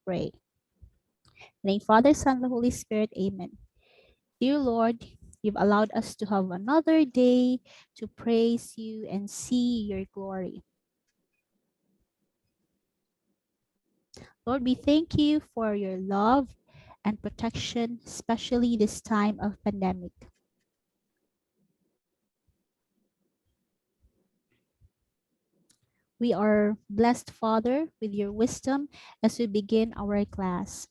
pray. In the name of Father, Son, and the Holy Spirit, amen. Dear Lord, you've allowed us to have another day to praise you and see your glory. Lord, we thank you for your love and protection, especially this time of pandemic. We are blessed, Father, with your wisdom as we begin our class.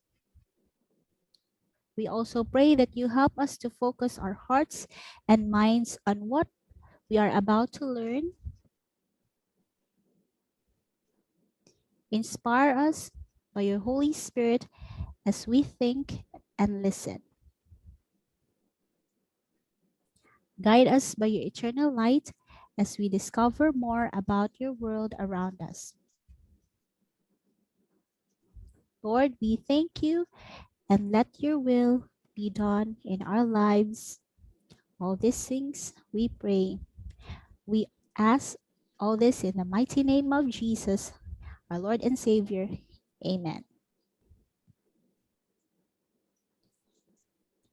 We also pray that you help us to focus our hearts and minds on what we are about to learn. Inspire us by your Holy Spirit as we think and listen. Guide us by your eternal light as we discover more about your world around us. Lord, we thank you and let your will be done in our lives. All these things we pray. We ask all this in the mighty name of Jesus, our Lord and Savior. Amen.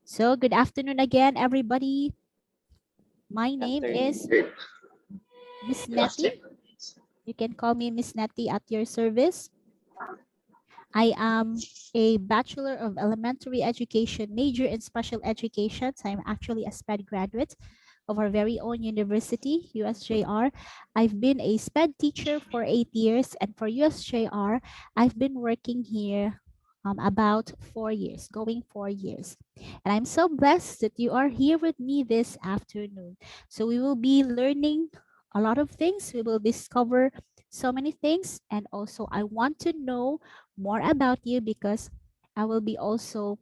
So, good afternoon again, everybody. My name is Miss Nettie. You can call me Miss Nettie at your service. I am a Bachelor of Elementary Education, major in special education. So I'm actually a SPED graduate of our very own university, USJR. I've been a SPED teacher for 8 years, and for USJR, I've been working here about 4 years, going 4 years. And I'm so blessed that you are here with me this afternoon. So we will be learning a lot of things. We will discover so many things, and also I want to know more about you because I will be also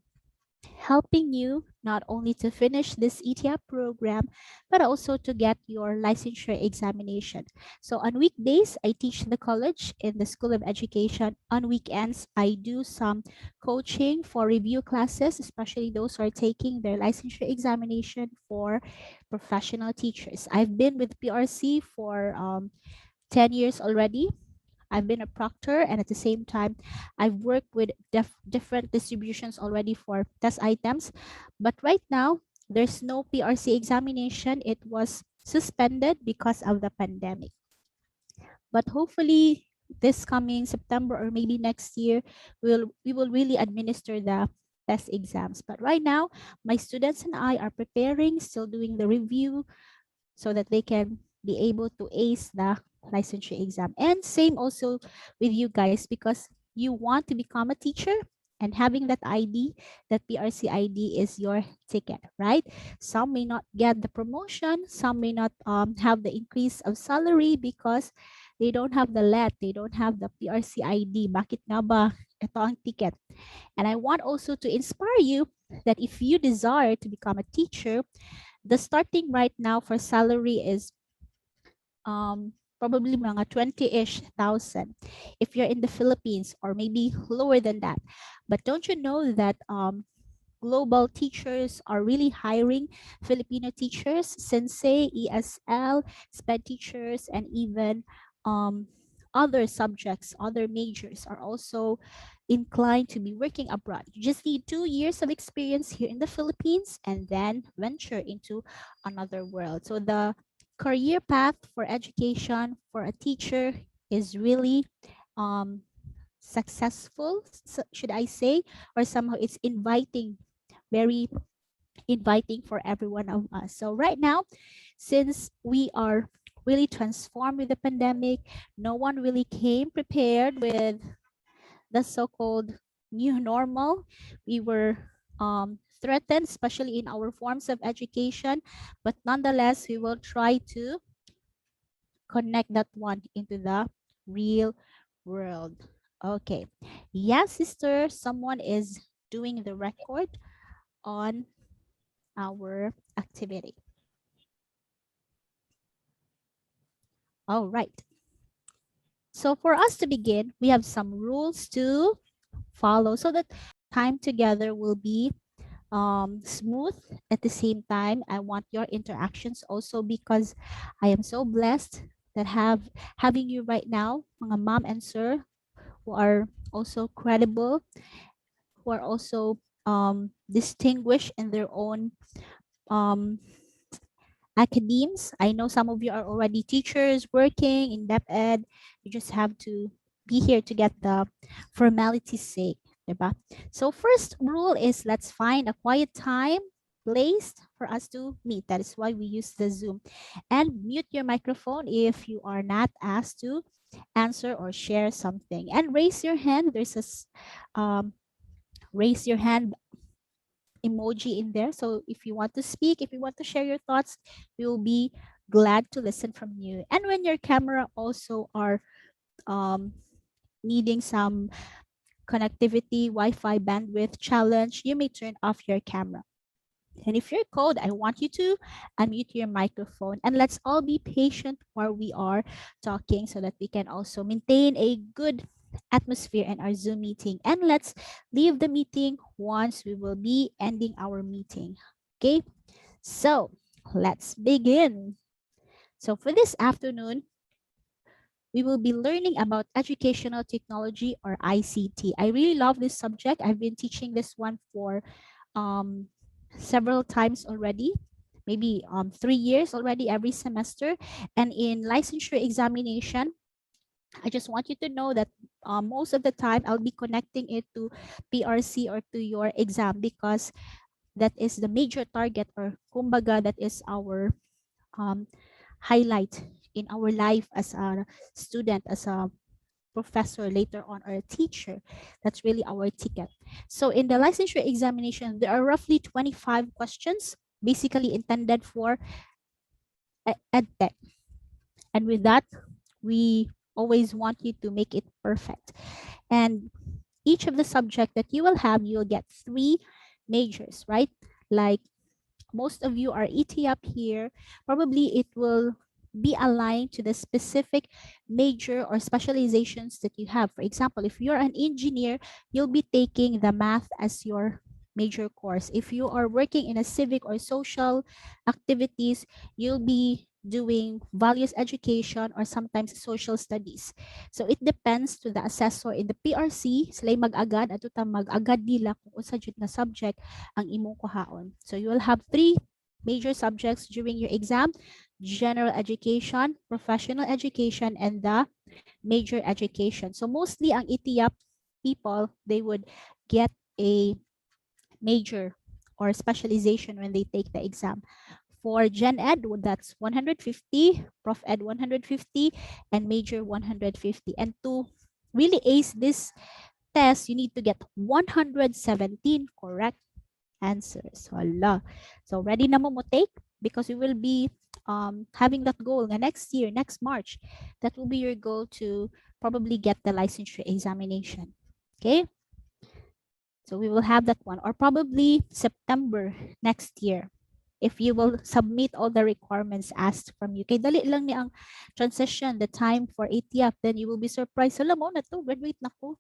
helping you not only to finish this ETEEAP program, but also to get your licensure examination. So on weekdays, I teach the college in the School of Education. On weekends, I do some coaching for review classes, especially those who are taking their licensure examination for professional teachers. I've been with PRC for 10 years already. I've been a proctor, and at the same time, I've worked with different distributions already for test items. But right now, there's no PRC examination. It was suspended because of the pandemic. But hopefully, this coming September or maybe next year, we will really administer the test exams. But right now, my students and I are preparing, still doing the review so that they can be able to ace the licensure exam. And same also with you guys, because you want to become a teacher, and having that ID, that PRC ID is your ticket, right? Some may not get the promotion, some may not have the increase of salary because they don't have the LET, they don't have the PRC ID. Bakit nga ba ito ang ticket? And I want also to inspire you that if you desire to become a teacher, the starting right now for salary is probably mga 20-ish thousand if you're in the Philippines, or maybe lower than that. But don't you know that global teachers are really hiring Filipino teachers, sensei, ESL, SPED teachers, and even other subjects, other majors are also inclined to be working abroad. You just need 2 years of experience here in the Philippines and then venture into another world. So the career path for education for a teacher is really successful, should I say, or somehow it's inviting, very inviting for every one of us. So right now, since we are really transformed with the pandemic, no one really came prepared with the so-called new normal. We were threatened, especially in our forms of education, but nonetheless, we will try to connect that one into the real world. Okay. Yes, sister, someone is doing the record on our activity. All right. So for us to begin, we have some rules to follow so that time together will be smooth. At the same time, I want your interactions also, because I am so blessed that having you right now, mga mom and sir, who are also credible, who are also distinguished in their own um, academes. I know some of you are already teachers working in DepEd. You just have to be here to get the formality's sake. Diba? So first rule is let's find a quiet time, place for us to meet. That is why we use the Zoom. And mute your microphone if you are not asked to answer or share something. And raise your hand. There's a raise your hand emoji in there. So if you want to speak, if you want to share your thoughts, we will be glad to listen from you. And when your camera also are um, needing some connectivity, Wi-Fi bandwidth challenge, you may turn off your camera. And if you're cold, I want you to unmute your microphone, and let's all be patient while we are talking so that we can also maintain a good atmosphere in our Zoom meeting. And let's leave the meeting once we will be ending our meeting. Okay, so let's begin. So for this afternoon, we will be learning about educational technology, or ICT. I really love this subject. I've been teaching this one for um, several times already, maybe 3 years already every semester. And in licensure examination, I just want you to know that most of the time I'll be connecting it to PRC or to your exam, because that is the major target, or kumbaga, that is our um, highlight in our life as a student, as a professor later on, or a teacher. That's really our ticket. So in the licensure examination, there are roughly 25 questions basically intended for EdTech. And with that, we always want you to make it perfect. And each of the subject that you will have, you'll get 3 majors, right? Like most of you are ETEEAP here, probably it will be aligned to the specific major or specializations that you have. For example, if you're an engineer, you'll be taking the math as your major course. If you are working in a civic or social activities, you'll be doing values education or sometimes social studies. So it depends to the assessor in the PRC. Sila mag-agad at mag-agad nila kung unsa jud na subject ang imong kuhaon. So you will have 3 major subjects during your exam: general education, professional education, and the major education. So mostly ang ETEAP people, they would get a major or specialization when they take the exam. For Gen Ed, that's 150, Prof Ed 150, and major 150. And to really ace this test, you need to get 117 correct answers. Hala. So ready na mo take? Because we will be having that goal the next year, next March. That will be your goal to probably get the licensure examination. Okay? So we will have that one, or probably September next year, if you will submit all the requirements asked from you. Kay dali lang ni ang transition, the time for ETEAP, then you will be surprised. Alam mo na to, graduate na ko.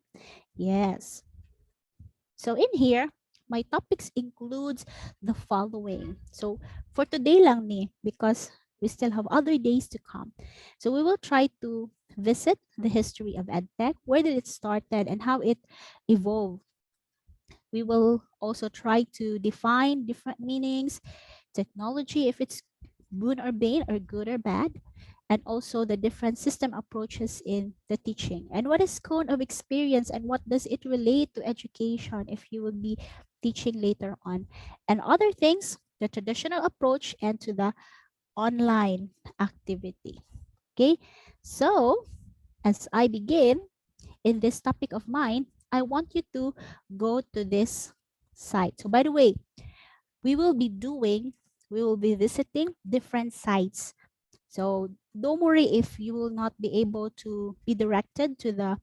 Yes. So in here, my topics includes the following. So for today lang ni, because we still have other days to come. So we will try to visit the history of EdTech, where did it started and how it evolved. We will also try to define different meanings, technology, if it's boon or bane, or good or bad, and also the different system approaches in the teaching. And what is cone of experience, and what does it relate to education if you will be teaching later on, and other things, the traditional approach and to the online activity. Okay, so as I begin in this topic of mine, I want you to go to this site. So by the way, we will be visiting different sites. So don't worry if you will not be able to be directed to the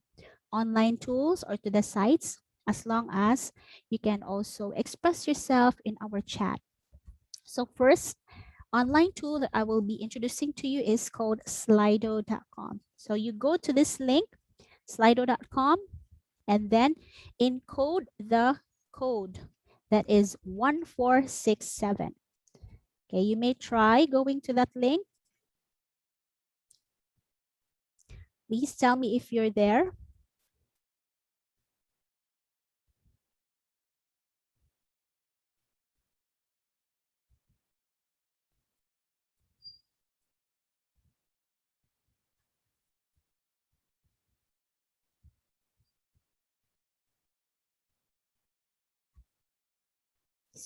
online tools or to the sites, as long as you can also express yourself in our chat. So first online tool that I will be introducing to you is called slido.com. So you go to this link, slido.com, and then encode the code that is 1467. Okay, you may try going to that link. Please tell me if you're there.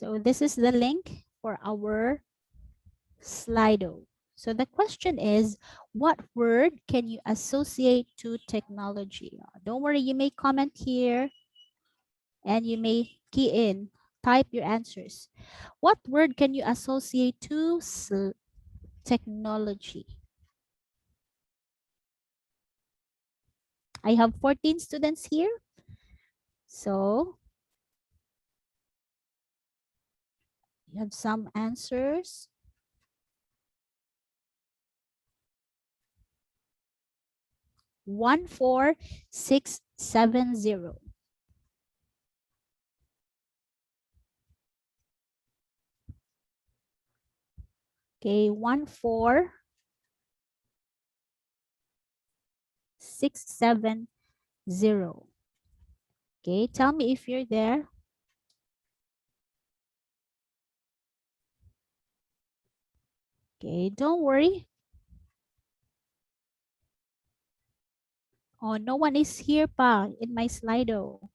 So this is the link for our Slido. So the question is, what word can you associate to technology? Don't worry, you may comment here and you may key in, type your answers. What word can you associate to technology? I have 14 students here. So you have some answers. 14670. Okay, 14670. Okay, tell me if you're there. Okay, don't worry. Oh, no one is here pa in my Slido.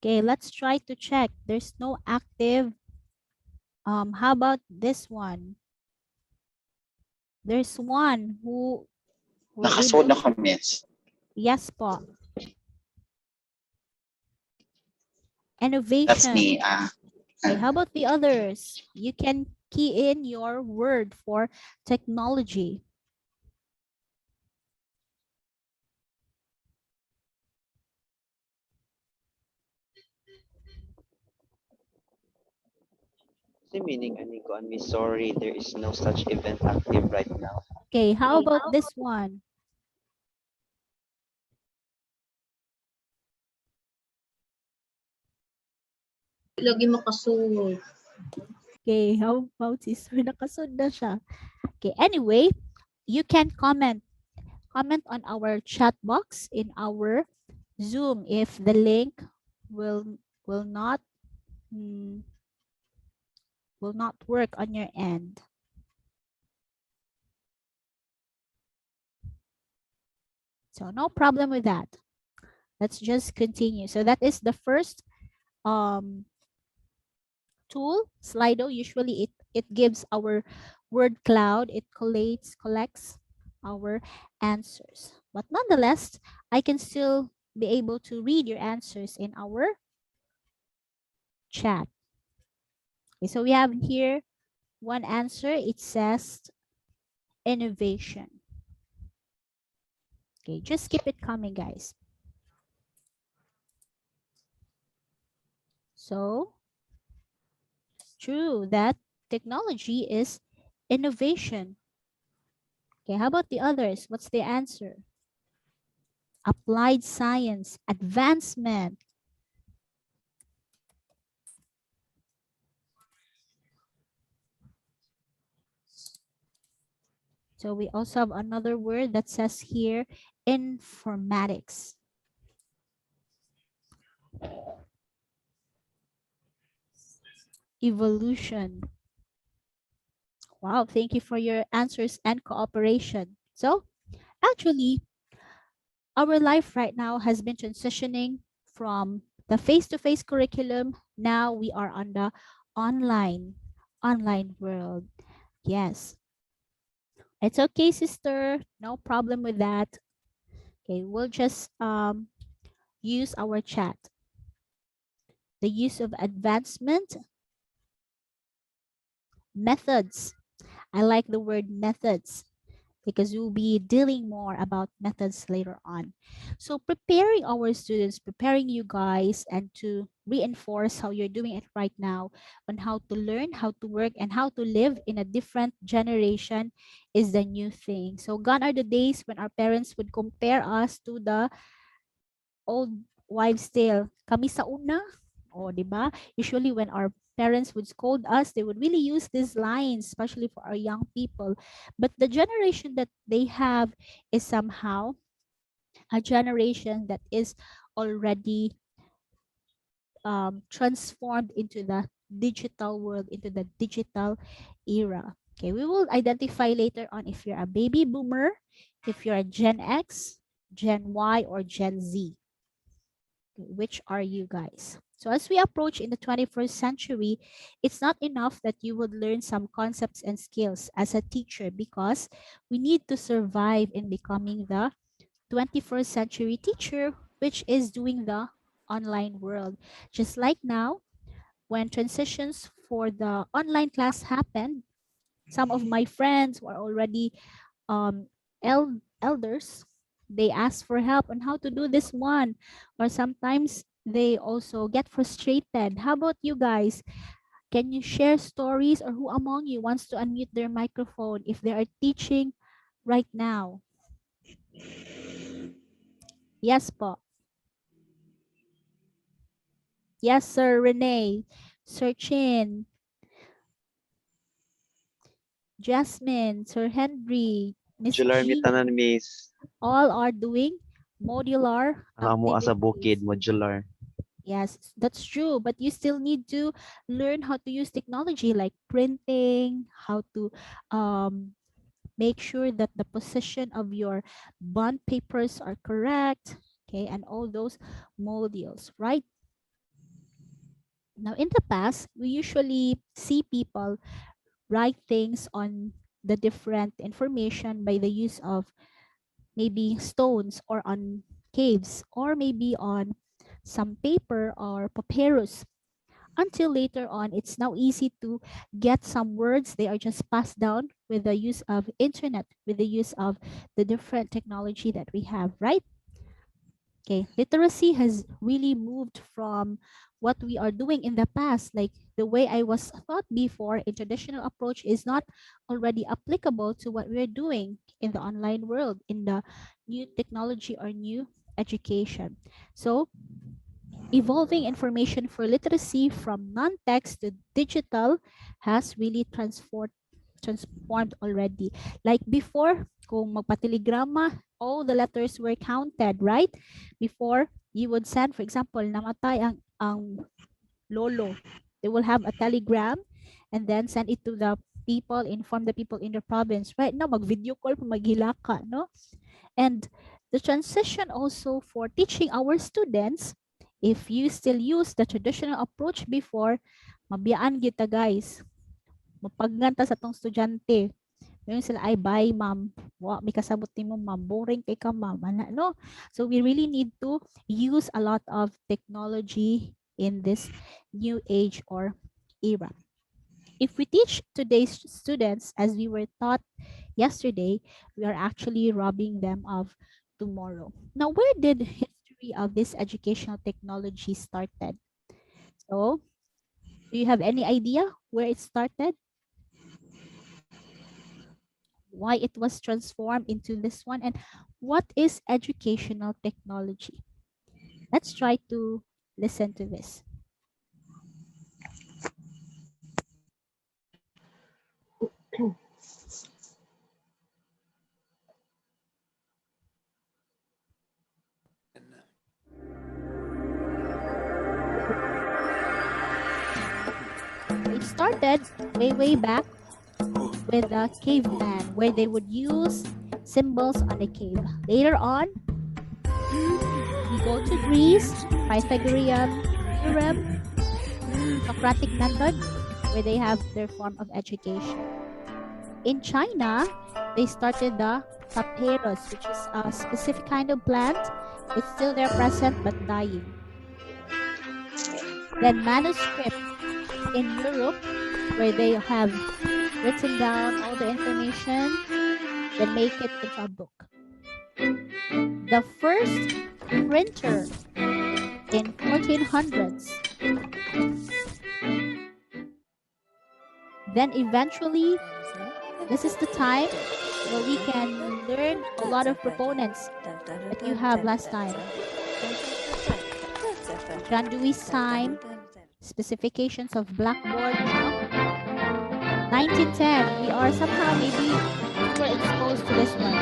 Okay, let's try to check. There's no active. How about this one? There's one who were able Nakasoda to. ka, miss. Yes po. That's me. Innovation. Okay, how about the others? You can key in your word for technology. Kasi meaning, ani ko, I'm sorry, there is no such event active right now. Okay, how about this one? Lagi makasuot. Okay, how about this? Nakasund na siya. Okay, anyway, you can comment on our chat box in our Zoom if the link will not will not work on your end. So no problem with that. Let's just continue. So that is the first tool, Slido. Usually it gives our word cloud. It collects our answers. But nonetheless, I can still be able to read your answers in our chat. Okay, so we have here one answer. It says innovation. Okay, just keep it coming, guys. So true that technology is innovation. Okay, how about the others? What's the answer? Applied science, advancement. So we also have another word that says here, informatics. Evolution. Wow, thank you for your answers and cooperation. So actually, our life right now has been transitioning from the face-to-face curriculum. Now we are on the online world. Yes. It's okay, sister. No problem with that. Okay, we'll just use our chat. The use of advancement methods. I like the word methods because we'll be dealing more about methods later on. So preparing our students, preparing you guys, and to reinforce how you're doing it right now on how to learn, how to work, and how to live in a different generation is the new thing. So gone are the days when our parents would compare us to the old wives' tale. Kami sa una. O, di ba? Usually when our parents would scold us, they would really use these lines, especially for our young people. But the generation that they have is somehow a generation that is already transformed into the digital world, into the digital era. Okay, we will identify later on if you're a baby boomer, if you're a Gen X, Gen Y, or Gen Z. Which are you guys? So as we approach in the 21st century, it's not enough that you would learn some concepts and skills as a teacher, because we need to survive in becoming the 21st century teacher, which is doing the online world. Just like now, when transitions for the online class happened, some of my friends who are already elders, they ask for help on how to do this one, or sometimes they also get frustrated. How about you guys? Can you share stories, or who among you wants to unmute their microphone if they are teaching right now? Yes po. Yes, Sir Renee, Sir Chin, Jasmine, Sir Henry, Miss Modular mi G, tanan, miss. all are doing modular Amo asa bukid, activities. modular. Yes, that's true. But you still need to learn how to use technology like printing, how to make sure that the position of your bond papers are correct, okay, and all those modules, right? Now, in the past, we usually see people write things on the different information by the use of maybe stones, or on caves, or maybe on some paper or papyrus. Until later on, it's now easy to get some words. They are just passed down with the use of internet, with the use of the different technology that we have, right? Okay, literacy has really moved from what we are doing in the past. Like the way I was taught before in traditional approach is not already applicable to what we're doing in the online world, in the new technology or new education. So evolving information for literacy from non-text to digital has really transformed already. Like before, kung magpatelegrama, all the letters were counted, right? Before, you would send, for example, namatay ang lolo. They will have a telegram and then send it to the people, inform the people in the province. Right now, mag-video call pa maghilaka, no? And the transition also for teaching our students, if you still use the traditional approach before, mabiyaan kita guys. Mapagnganta sa tong estudyante. Yung sila, ay bye ma'am. Wa, may kasabot ni mo ma'am. Boring kay ka ma'am. No? So we really need to use a lot of technology in this new age or era. If we teach today's students as we were taught yesterday, we are actually robbing them of tomorrow. Now, where did history of this educational technology started? So, do you have any idea where it started? Why it was transformed into this one? And what is educational technology? Let's try to listen to this. It started way back with the caveman, where they would use symbols on a cave. Later on, we go to Greece, Pythagorean theorem, Socratic method, where they have their form of education. In China, they started the papyrus, which is a specific kind of plant. It's still there present but dying. Then manuscript in Europe, where they have written down all the information, then make it into a book. The first printer in 1400s. Then eventually, this is the time where we can learn a lot of proponents that you have last time. John Dewey's time, specifications of blackboard. 1910, we are somehow maybe super exposed to this one.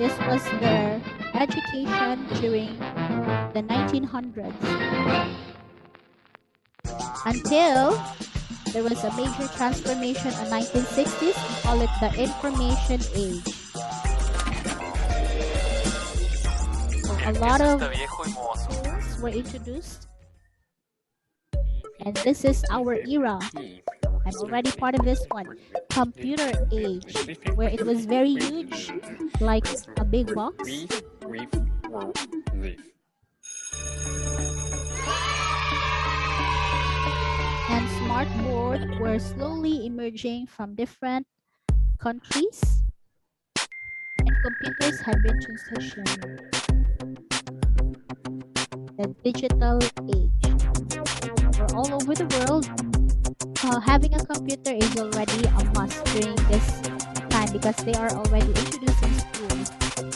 this was their education during the 1900s until there was a major transformation in 1960s. We call it the information age. So a lot of tools were introduced, and this is our era. I'm already part of this one. Computer age, where it was very huge, like a big box. And smart board were slowly emerging from different countries, and computers had been transitioned. The digital age. We're all over the world. Having a computer is already a must during this time because they are already introduced in school.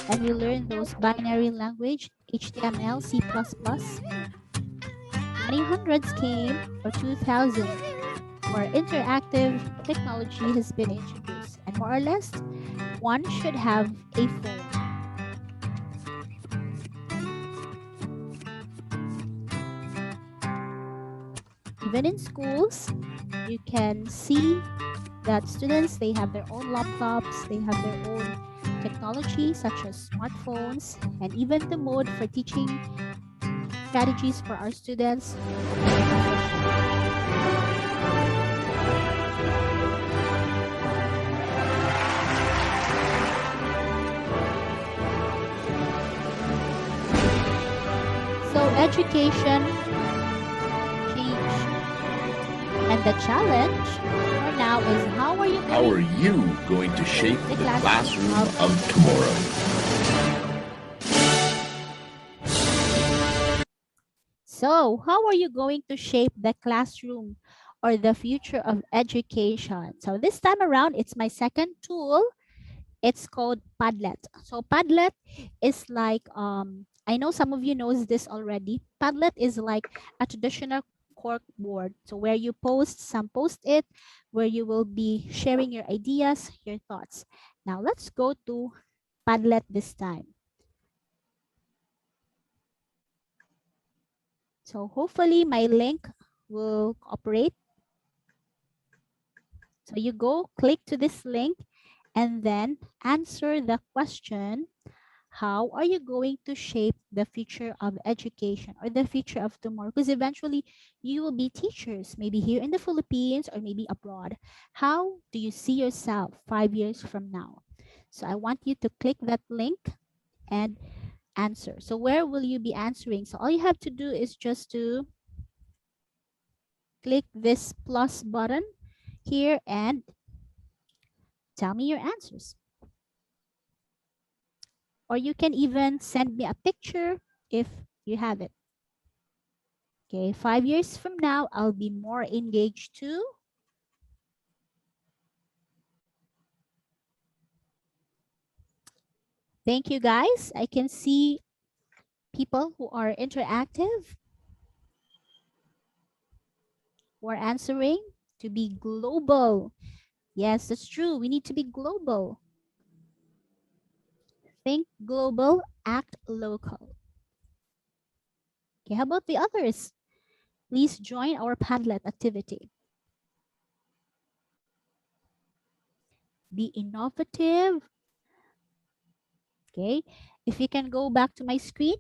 And we learn those binary language, HTML, C++. 1900s came, or 2000, where interactive technology has been introduced. And more or less, one should have a phone. Even in schools, you can see that students, they have their own laptops, they have their own technology such as smartphones, and even the mode for teaching strategies for our students. So education changed. And the challenge for now is how are you going to shape the classroom of tomorrow? So, how are you going to shape the classroom or the future of education? So, this time around, it's my second tool. It's called Padlet. So, Padlet is like, I know some of you knows this already. Padlet is like a traditional cork board. So, where you post some post-it, where you will be sharing your ideas, your thoughts. Now, let's go to Padlet this time. So hopefully my link will operate. So you go click to this link and then answer the question, how are you going to shape the future of education or the future of tomorrow? Because eventually you will be teachers, maybe here in the Philippines or maybe abroad. How do you see yourself 5 years from now? So I want you to click that link and answer. So where will you be answering? So all you have to do is just to click this plus button here and tell me your answers. Or you can even send me a picture if you have it. Okay, 5 years from now, I'll be more engaged too. Thank you guys. I can see people who are interactive, who are answering to be global. Yes, that's true. We need to be global. Think global, act local. Okay, how about the others? Please join our Padlet activity. Be innovative. Okay, if you can go back to my screen,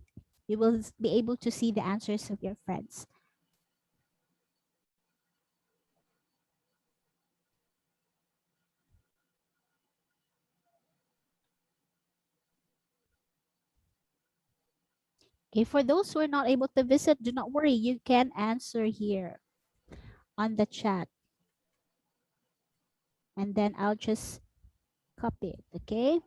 you will be able to see the answers of your friends. Okay, for those who are not able to visit, do not worry, you can answer here on the chat. And then I'll just copy it, okay?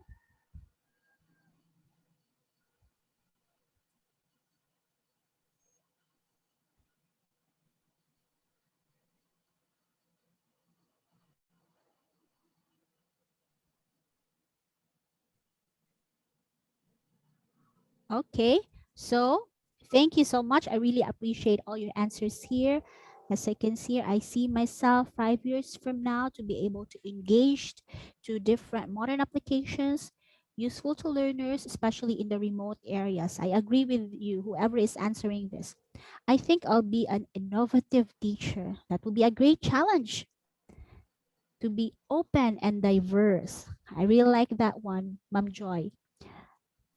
Okay, so thank you so much. I really appreciate all your answers here. As I can see, I see myself 5 years from now to be able to engage to different modern applications useful to learners, especially in the remote areas. I agree with you, whoever is answering this. I think I'll be an innovative teacher. That will be a great challenge to be open and diverse. I really like that one, Ma'am Joy.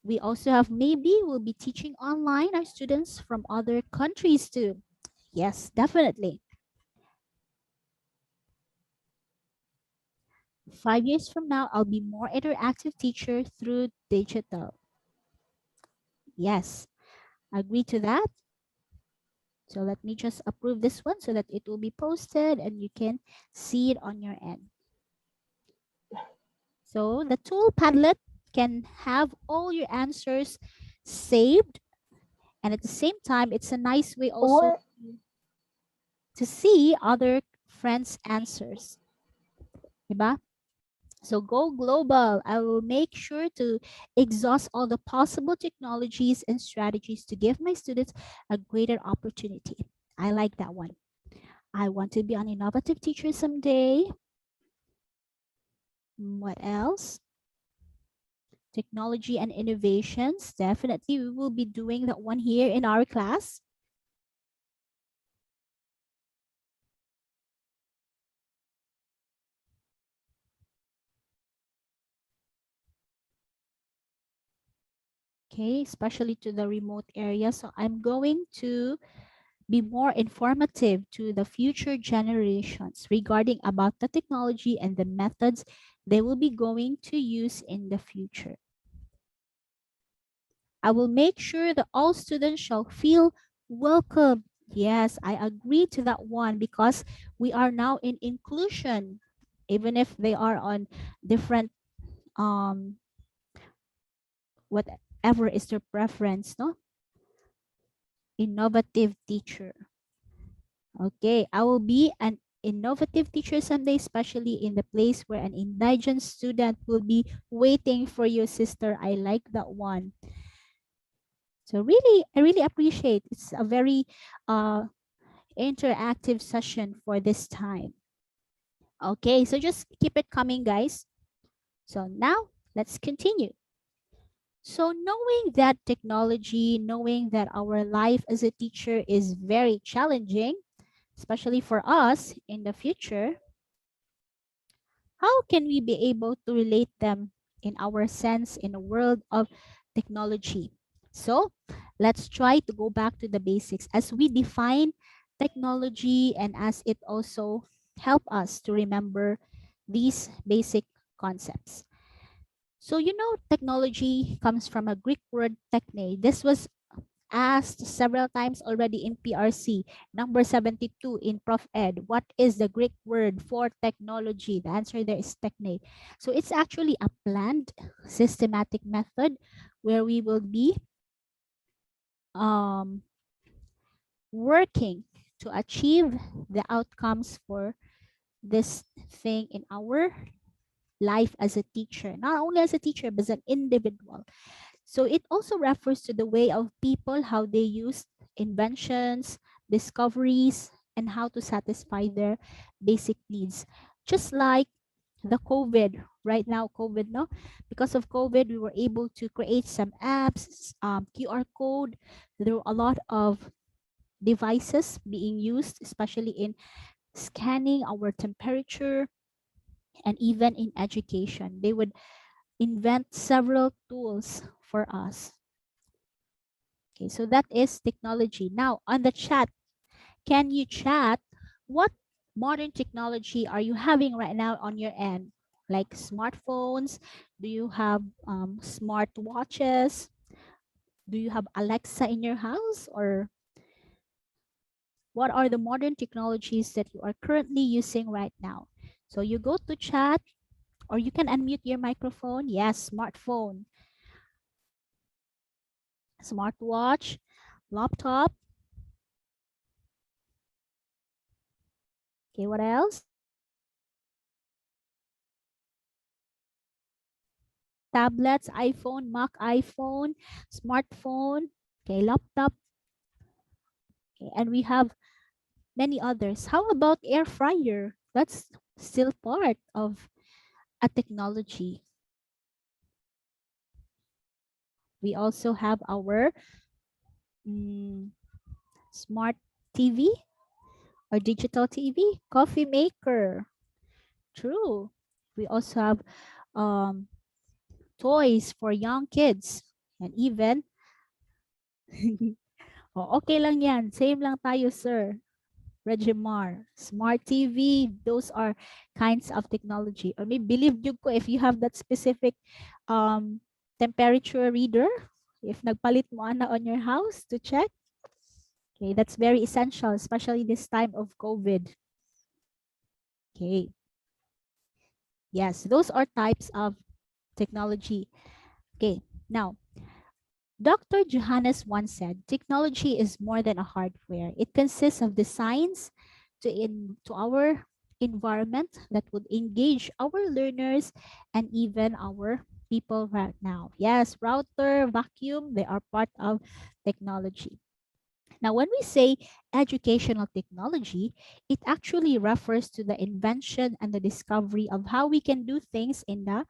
We also have maybe we'll be teaching online our students from other countries too. Yes, definitely. 5 years from now, I'll be more interactive teacher through digital. Yes, agree to that. So let me just approve this one so that it will be posted and you can see it on your end. So the tool Padlet can have all your answers saved, and at the same time, it's a nice way also to see other friends' answers. Diba? So go global. I will make sure to exhaust all the possible technologies and strategies to give my students a greater opportunity. I like that one. I want to be an innovative teacher someday. What else? Technology and innovations. Definitely, we will be doing that one here in our class. Okay, especially to the remote area. So I'm going to be more informative to the future generations regarding about the technology and the methods they will be going to use in the future. I will make sure that all students shall feel welcome. Yes, I agree to that one because we are now in inclusion, even if they are on different whatever is their preference, no? Innovative teacher. Okay, I will be an innovative teacher someday, especially in the place where an indigent student will be waiting for you, sister. I like that one. So really, I really appreciate it's a very interactive session for this time. Okay, so just keep it coming, guys. So now let's continue. So knowing that technology, knowing that our life as a teacher is very challenging, especially for us in the future, how can we be able to relate them in our sense in a world of technology? So let's try to go back to the basics as we define technology and as it also help us to remember these basic concepts. So you know technology comes from a Greek word techne. This was asked several times already in PRC. Number 72 in Prof Ed. What is the Greek word for technology? The answer there is techne. So it's actually a planned systematic method where we will be working to achieve the outcomes for this thing in our life as a teacher, not only as a teacher, but as an individual. So it also refers to the way of people, how they use inventions, discoveries, and how to satisfy their basic needs. Just like the COVID, right now, COVID, no? Because of COVID, we were able to create some apps, QR code. There were a lot of devices being used, especially in scanning our temperature and even in education. They would invent several tools for us. Okay, so that is technology. Now, on the chat, can you chat? What modern technology are you having right now on your end? Like smartphones? Do you have smart watches? Do you have Alexa in your house? Or what are the modern technologies that you are currently using right now? So you go to chat or you can unmute your microphone. Yes, smartphone, smartwatch, laptop. Okay, what else? Tablets, iPhone, Mac, iPhone, smartphone, okay, laptop, okay, and we have many others. How about air fryer? That's still part of a technology. We also have our smart TV or digital TV, coffee maker. True. We also have um, toys for young kids and even oh, okay lang yan. Same lang tayo, sir. Regimar, smart TV, those are kinds of technology. Or maybe believe you ko if you have that specific temperature reader, if nagpalit mo ana on your house to check, okay, that's very essential, especially this time of COVID. Okay. Yes, those are types of technology. Okay, now, Dr. Johannes once said, technology is more than a hardware. It consists of designs to our environment that would engage our learners and even our people right now. Yes, router, vacuum, they are part of technology. Now, when we say educational technology, it actually refers to the invention and the discovery of how we can do things in the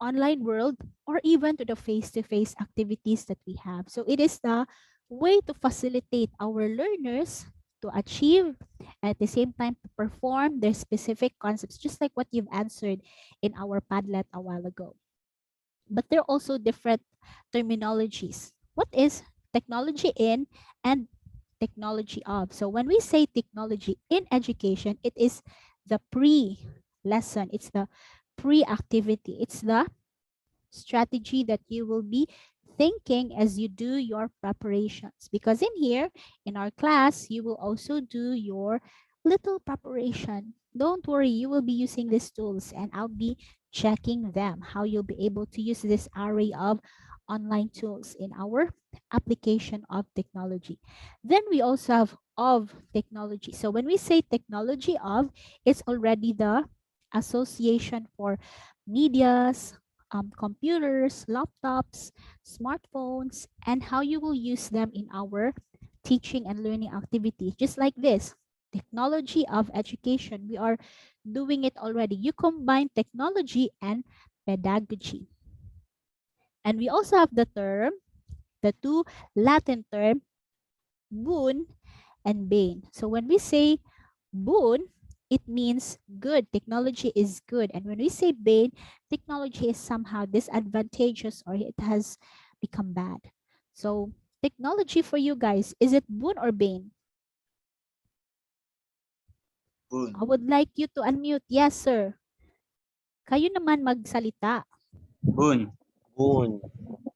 online world or even to the face-to-face activities that we have. So it is the way to facilitate our learners to achieve at the same time to perform their specific concepts, just like what you've answered in our Padlet a while ago. But there are also different terminologies. What is technology in and technology of? So when we say technology in education, it is the pre-lesson, it's the pre-activity, it's the strategy that you will be thinking as you do your preparations. Because in here, in our class, you will also do your little preparation. Don't worry, you will be using these tools and I'll be checking them, how you'll be able to use this array of online tools in our application of technology. Then we also have of technology. So when we say technology of, it's already the association for medias, computers, laptops, smartphones, and how you will use them in our teaching and learning activities. Just like this, technology of education. We are doing it already. You combine technology and pedagogy. And we also have the term, the two Latin term, boon and bane. So when we say boon, it means good. Technology is good. And when we say bane, technology is somehow disadvantageous or it has become bad. So technology for you guys, is it boon or bane? Boon. I would like you to unmute. Yes, sir. Kayo naman magsalita. Boon. Boon.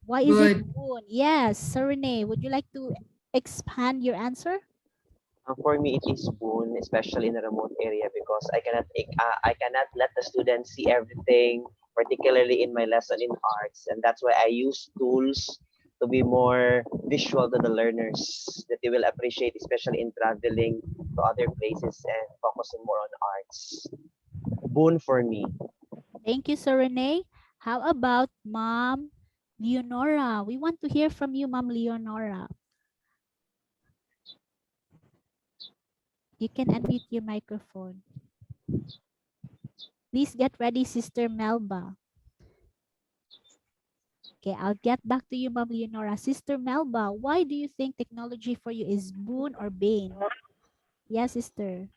Why is it boon? Yes, Sir Rene, would you like to expand your answer? For me, it is boon, especially in a remote area, because I cannot let the students see everything, particularly in my lesson in arts, and that's why I use tools to be more visual to the learners that they will appreciate, especially in traveling to other places and focusing more on arts. Boon for me. Thank you, Sir Rene. How about Mom Leonora? We want to hear from you, Mom Leonora. You can unmute your microphone. Please get ready, Sister Melba. Okay, I'll get back to you, Mom Leonora. Sister Melba, why do you think technology for you is boon or bane? Yes, sister.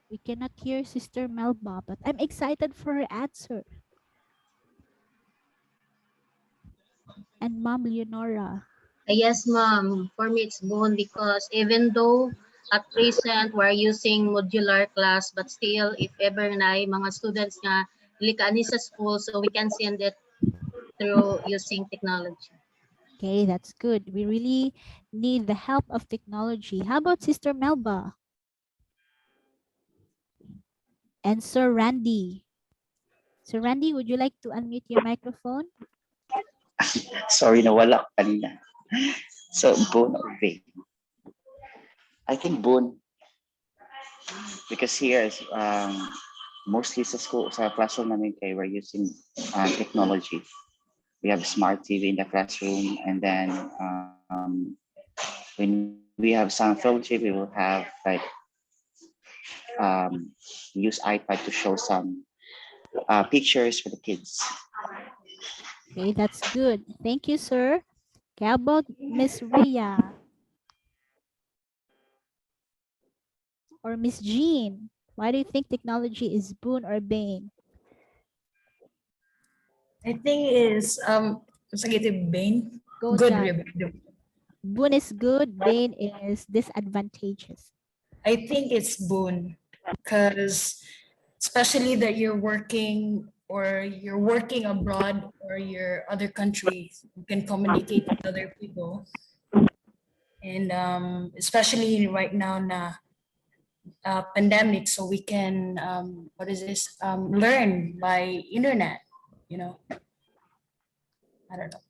We cannot hear Sister Melba, but I'm excited for her answer. And Mom Leonora. Yes, ma'am. For me, it's boon because even though at present we're using modular class, but still, if ever na mga students nga dili kaani sa school, so we can send it through using technology. Okay, that's good. We really need the help of technology. How about Sister Melba? And Sir Randy. Sir Randy, would you like to unmute your microphone? Sorry, nawala ko kanina. So, bone or vein? I think bone. Because here, mostly sa school, sa classroom namin kay we're using technology. We have smart TV in the classroom, and then when we have some field trip, we will have like um, use iPad to show some pictures for the kids. Okay, that's good. Thank you, sir. Okay, how about Miss Rhea or Miss Jean? Why do you think technology is boon or bane? I think is sige ito Bane. Go, Good John. review. Boon is good, bane is disadvantageous. I think it's boon because especially that you're working or you're working abroad or your other countries, you can communicate with other people. And especially right now na pandemic, so we can what is this learn by internet, you know. I don't know.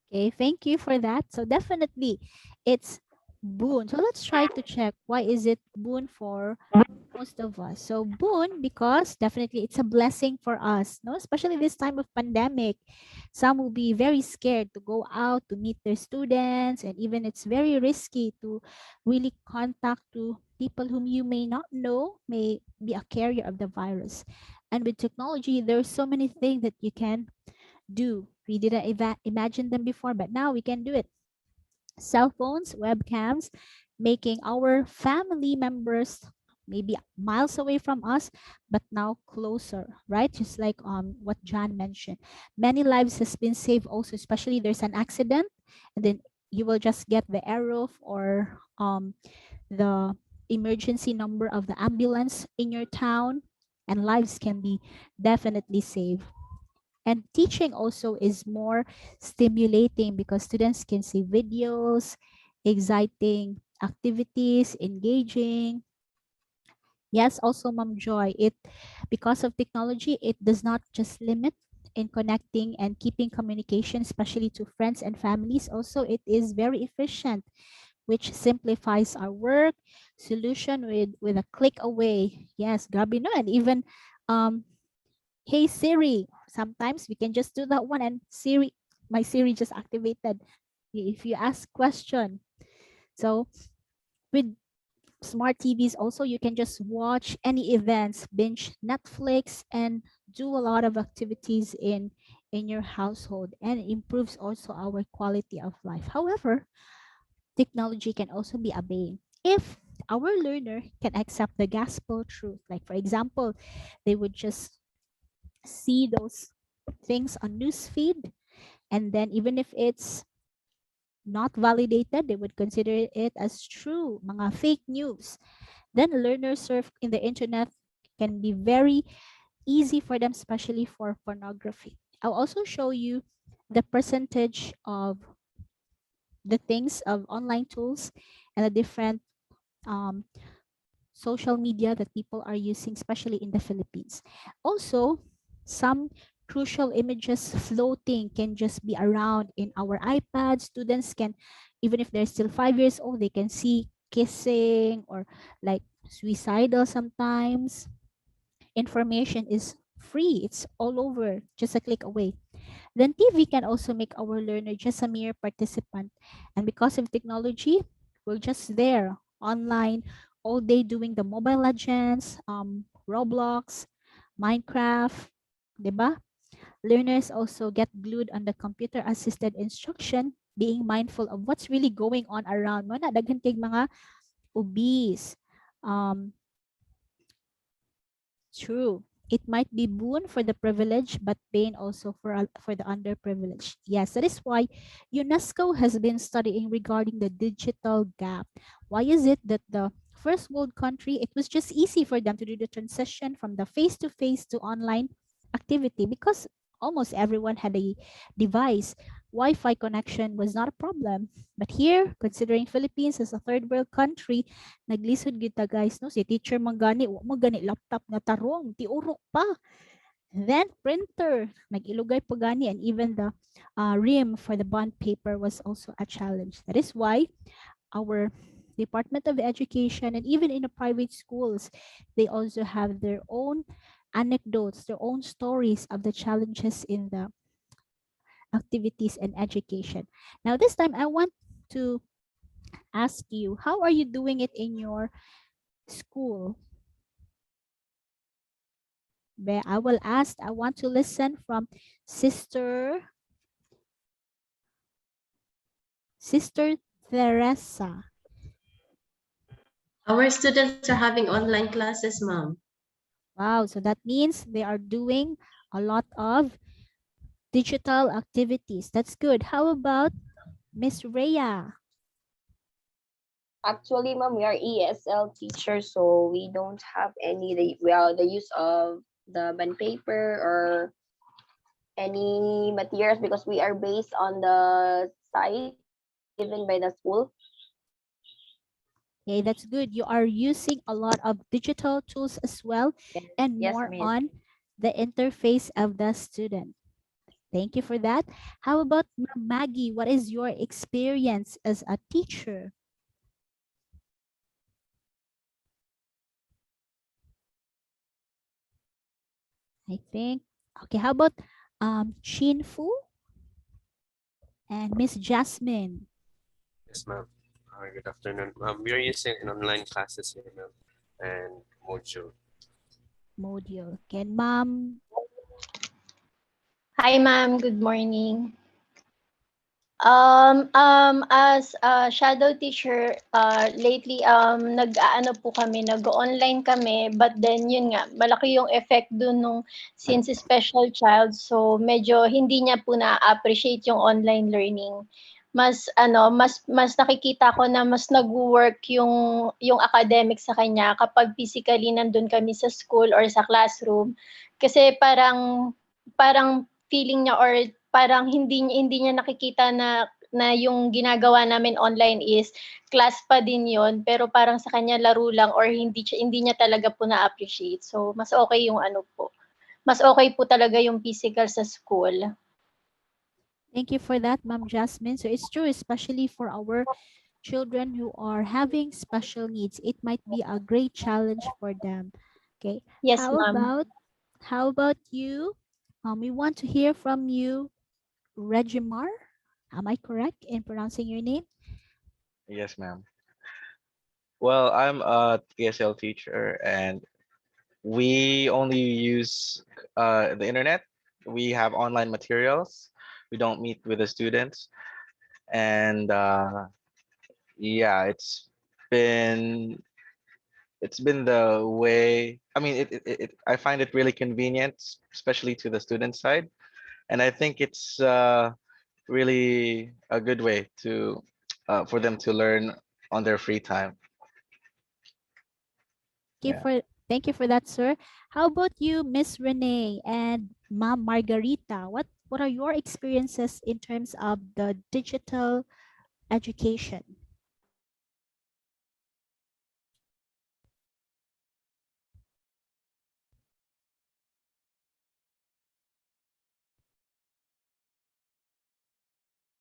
Okay, thank you for that. So definitely it's boon. So let's try to check why is it boon for most of us. So boon because definitely it's a blessing for us, no? Especially this time of pandemic. Some will be very scared to go out to meet their students, and even it's very risky to really contact to people whom you may not know may be a carrier of the virus. And with technology, there's so many things that you can do. We didn't imagine them before, but now we can do it. Cell phones, webcams, making our family members maybe miles away from us, but now closer, right? Just like what John mentioned. Many lives has been saved also, especially there's an accident, and then you will just get the arrow or the emergency number of the ambulance in your town, and lives can be definitely saved. And teaching also is more stimulating because students can see videos, exciting activities, engaging. Yes, also Ma'am Joy, it because of technology, it does not just limit in connecting and keeping communication, especially to friends and families. Also, it is very efficient, which simplifies our work solution with a click away. Yes, grabe no, and even um hey Siri. Sometimes we can just do that one and Siri, my Siri just activated. If you ask question. So with smart TVs also, you can just watch any events, binge Netflix, and do a lot of activities in your household, and it improves also our quality of life. However, technology can also be a bane if our learner can accept the gospel truth. Like for example, they would just see those things on newsfeed, and then even if it's not validated, they would consider it as true, mga fake news. Then learners surf in the internet can be very easy for them, especially for pornography. I'll also show you the percentage of the things of online tools and the different um, social media that people are using, especially in the Philippines. Also, some crucial images floating can just be around in our iPads. Students can, even if they're still 5 years old, they can see kissing or like suicidal sometimes. Information is free, it's all over, just a click away. Then TV can also make our learner just a mere participant. And because of technology, we're just there online all day doing the Mobile Legends, Roblox, Minecraft, diba? Learners also get glued on the computer-assisted instruction, being mindful of what's really going on around mo. Na daghan kay mga obese, um, true. It might be boon for the privileged, but pain also for the underprivileged. Yes, that is why UNESCO has been studying regarding the digital gap. Why is it that the first world country, it was just easy for them to do the transition from the face-to-face to online activity because almost everyone had a device. Wi-Fi connection was not a problem. But here, considering Philippines as a third world country, naglisod kita guys, no? Si teacher manggani, wa mo gani laptop na tarong, tiurok pa. Then printer, nag-ilugay pa gani, and even the rim for the bond paper was also a challenge. That is why our Department of Education and even in the private schools, they also have their own anecdotes, their own stories of the challenges in the activities and education. Now this time I want to ask you, how are you doing it in your school? I will ask, I want to listen from Sister Teresa. Our students are having online classes, ma'am. Wow, so that means they are doing a lot of digital activities. That's good. How about Miss Rhea? Actually, ma'am, we are ESL teachers, so we don't have the use of the band paper or any materials because we are based on the site given by the school. Okay, that's good. You are using a lot of digital tools as well and Yes, more miss. on the interface of the student. Thank you for that. How about Maggie? What is your experience as a teacher? I think. Okay, how about Chin Fu and Miss Jasmine? Yes, ma'am. Good afternoon. We are using an online classes here, ma'am, and module. Module. Can ma'am? Hi, ma'am. Good morning. As a shadow teacher, lately, nag-aano po kami, nag-online kami, but then yun nga, malaki yung effect dun nung since special child, so medyo hindi niya po na-appreciate yung online learning. Mas nakikita ko na mas nagwo-work yung academic sa kanya kapag physically nandun kami sa school or sa classroom. Kasi parang feeling niya or parang hindi niya nakikita na yung ginagawa namin online is class pa din yon, pero parang sa kanya laro lang or hindi niya talaga po na-appreciate. So mas okay yung ano po. Mas okay po talaga yung physical sa school. Thank you for that, Ma'am Jasmine. So it's true, especially for our children who are having special needs. It might be a great challenge for them. Okay. Yes, ma'am. How about you? We want to hear from you, Regimar. Am I correct in pronouncing your name? Yes, ma'am. Well, I'm a TSL teacher and we only use the internet. We have online materials. We don't meet with the students. And yeah, been it's been the way, I mean, I find it really convenient, especially to the student side. And I think it's really a good way to for them to learn on their free time. Yeah. Thank you for that, sir. How about you, Miss Renee and Ma'am Margarita? What are your experiences in terms of the digital education?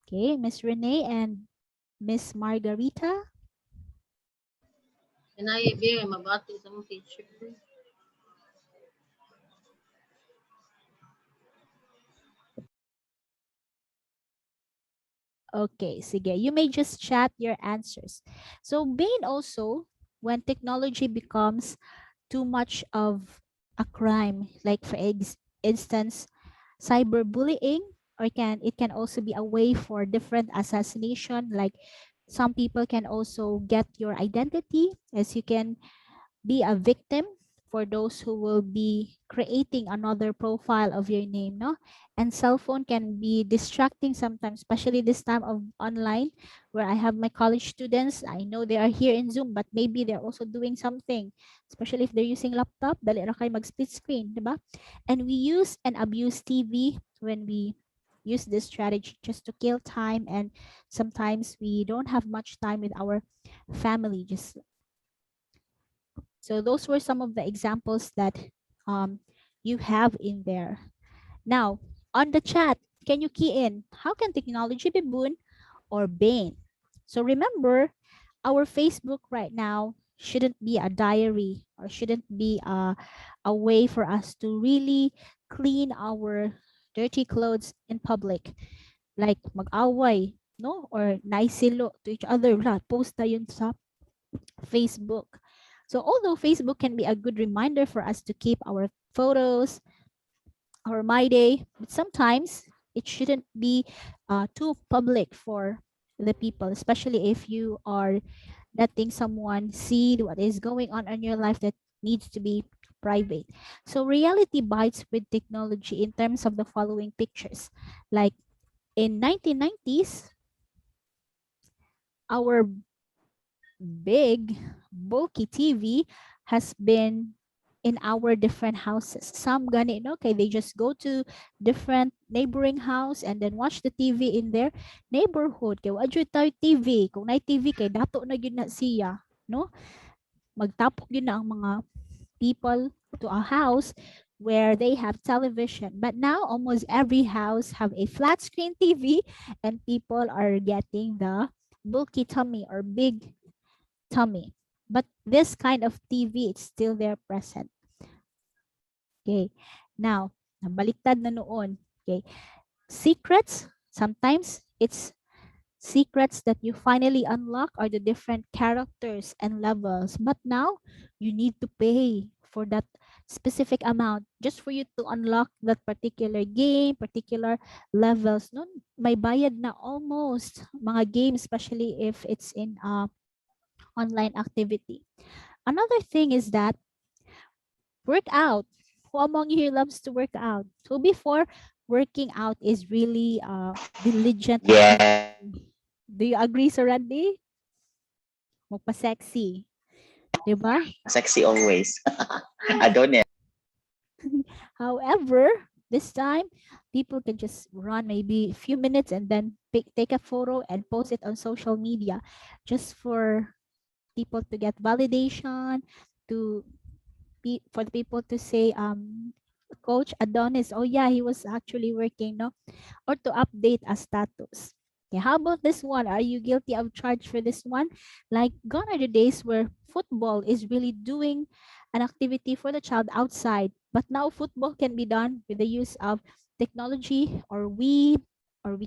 Okay, Miss Renee and Miss Margarita. Can I be mabati sa mga teacher? Okay, sige. You may just chat your answers. So Bain also, when technology becomes too much of a crime, like for instance, cyberbullying, or it can also be a way for different assassination, like some people can also get your identity, as you can be a victim for those who will be creating another profile of your name, no? And cell phone can be distracting sometimes, especially this time of online where I have my college students. I know they are here in Zoom, but maybe they're also doing something, especially if they're using laptop, dali ra kayo mag-split screen, diba? And we use and abuse TV when we use this strategy just to kill time, and sometimes we don't have much time with our family. So those were some of the examples that you have in there. Now, on the chat, can you key in, how can technology be boon or bane? So remember, our Facebook right now shouldn't be a diary or shouldn't be a way for us to really clean our dirty clothes in public. Like mag-away, no? Or naisilo to each other, wala, post na yun sa Facebook. So although Facebook can be a good reminder for us to keep our photos or my day, but sometimes it shouldn't be too public for the people, especially if you are letting someone see what is going on in your life that needs to be private. So reality bites with technology in terms of the following pictures. Like in 1990s, our big bulky TV has been in our different houses. Some gani no, okay, they just go to different neighboring house and then watch the TV in their neighborhood. Kay wa jud tayo TV. Kung nay TV kay dato na gyud na siya, no? Magtapok yun na ang mga people to a house where they have television. But now almost every house have a flat screen TV and people are getting the bulky tummy or big tummy. But this kind of TV, it's still there present. Okay. Now, nabaliktad na noon. Okay. Secrets, sometimes it's secrets that you finally unlock are the different characters and levels. But now, you need to pay for that specific amount just for you to unlock that particular game, particular levels. No, may bayad na almost mga games, especially if it's in online activity. Another thing is that work out. Who among you here loves to work out? So before, working out is really diligent Yeah, activity. Do you agree, Sir Randy? Magpa-sexy. Diba? sexy always. Adone. However, this time, people can just run maybe a few minutes and then take a photo and post it on social media just for people to get validation, to for the people to say, Coach Adonis, oh yeah, he was actually working, no? Or to update a status. Okay, how about this one? Are you guilty of charge for this one? Like, gone are the days where football is really doing an activity for the child outside, but now football can be done with the use of technology, or we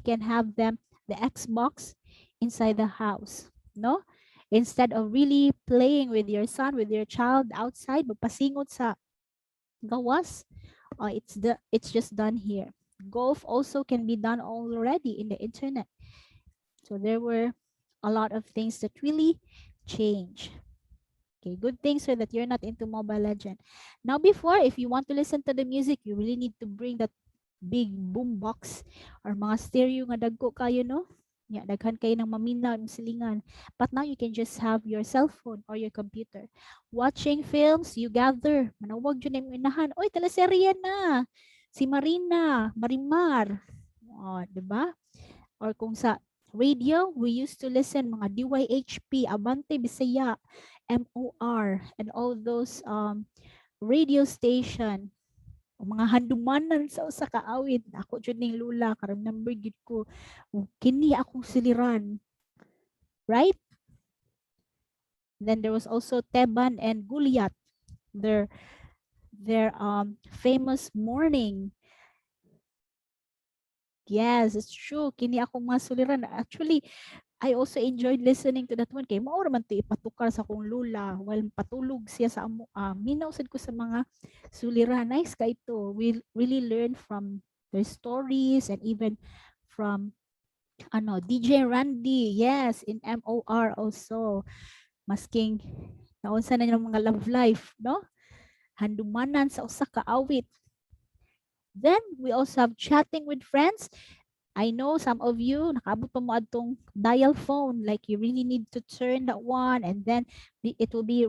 can have them the Xbox inside the house, no? Instead of really playing with your son, with your child outside, magpasingot sa gawas, it's just done here. Golf also can be done already in the internet. So there were a lot of things that really change. Okay, good thing so that you're not into Mobile Legend. Now before, if you want to listen to the music, you really need to bring that big boom box or mga stereo nga dagko kayo, no? Yeah, daghan kayo ng maminaw ng silingan. But now you can just have your cell phone or your computer. Watching films, you gather. Manawag yun na yung inahan. Oy, teleserye na. Si Marina, Marimar. Oh, diba? Or kung sa radio, we used to listen mga DYHP, Abante Bisaya, MOR, and all those radio station. O mga handumanan sa usa ka awit. Ako jud ning lula karon number gid ko. Kini akong siliran. Right? Then there was also Teban and Guliat. Their famous morning. Yes, it's true. Kini akong mga suliran. Actually, I also enjoyed listening to that one. Kay mao man to ipatukar sa akong lula while patulog siya sa amo. Minausad ko sa mga suliran. Nice kay ito. We really learn from their stories and even from DJ Randy. Yes, in MOR also. Masking naunsa na nilang mga love life, no? Handumanan sa usa ka awit. Then we also have chatting with friends. I know some of you nakabot pa mo adtong dial phone, like you really need to turn that one and then it will be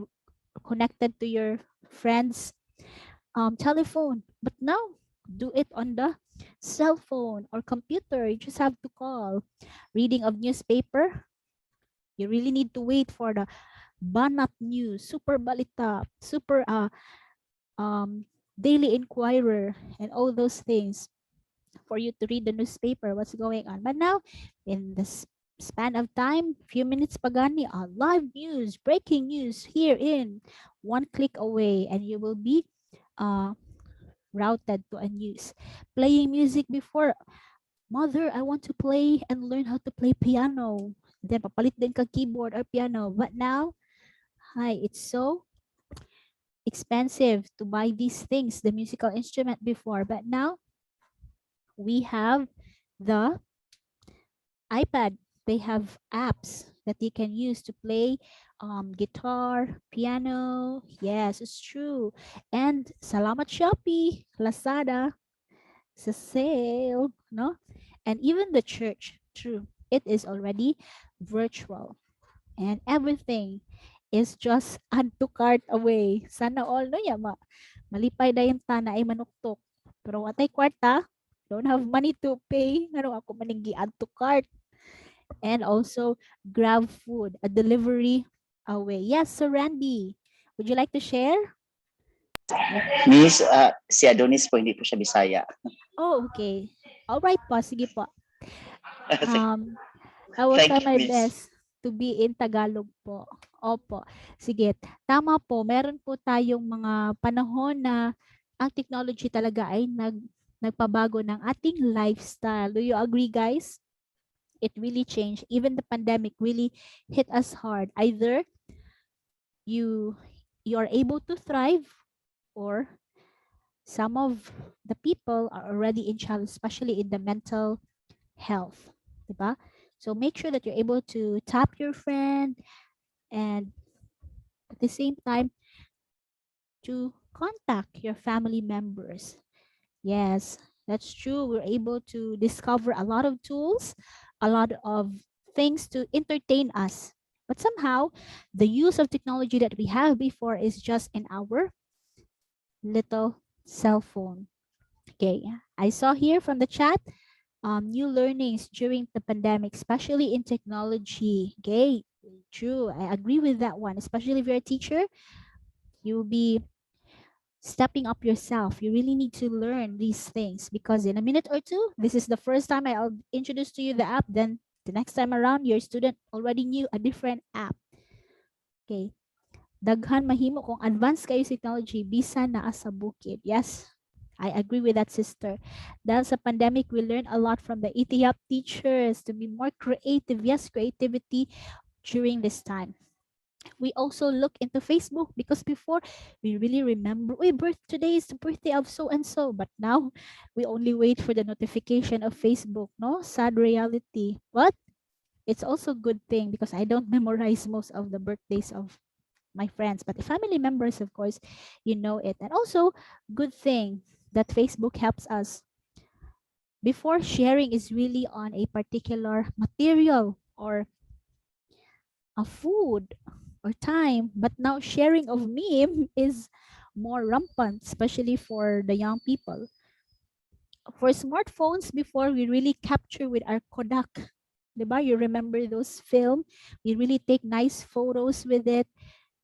connected to your friend's telephone. But now do it on the cell phone or computer. You just have to call. Reading of newspaper, you really need to wait for the Banat News, Super Balita, Super Daily Inquirer, and all those things for you to read the newspaper, what's going on. But now, in the span of time, few minutes pagani, live news, breaking news here in one click away, and you will be routed to a news. Playing music before, Mother, I want to play and learn how to play piano. Then papalit din ka keyboard or piano. But now, hi, it's so expensive to buy these things, the musical instrument before. But now we have the iPad. They have apps that you can use to play guitar, piano. Yes, it's true. And salamat Shopee, Lazada, sa sale, no? And even the church, true. It is already virtual. And everything is just add to cart away. Sana all no yama. Malipay dayon tana ay manuktok. Pero watay kwarta, don't have money to pay. Ngano ako maninggi add to cart. And also grab food, a delivery away. Yes, Sir Randy, would you like to share? Miss, si Adonis po, hindi po siya Bisaya. Oh, okay. All right po, sige po. I will try Thank you, my Miss. best to be in Tagalog po. Opo. Sige, tama po. Meron po tayong mga panahon na ang technology talaga ay nagpabago ng ating lifestyle. Do you agree, guys? It really changed. Even the pandemic really hit us hard. Either you are able to thrive, or some of the people are already in challenge, especially in the mental health. Diba? So make sure that you're able to tap your friend, and at the same time to contact your family members. Yes, that's true. We're able to discover a lot of tools, a lot of things to entertain us. But somehow, the use of technology that we have before is just in our little cell phone. Okay, I saw here from the chat new learnings during the pandemic, especially in technology. Okay, true. I agree with that one. Especially if you're a teacher, you'll be stepping up yourself. You really need to learn these things, because in a minute or two, this is the first time I'll introduce to you the app. Then the next time around, your student already knew a different app. Okay. Daghan mahimo kung advanced kayo sa technology, bisan naa sa bukid. Yes, I agree with that, sister. Dahil sa pandemic, we learned a lot from the ETEEAP teachers to be more creative. Yes, creativity during this time. We also look into Facebook, because before we really remember, today is the birthday of so and so, but now we only wait for the notification of Facebook. No, sad reality. But it's also a good thing, because I don't memorize most of the birthdays of my friends, but the family members, of course, you know it. And also, good thing that Facebook helps us. Before, sharing is really on a particular material or a food or time, but now sharing of meme is more rampant, especially for the young people. For smartphones, before, we really capture with our Kodak. Diba? You remember those film? We really take nice photos with it,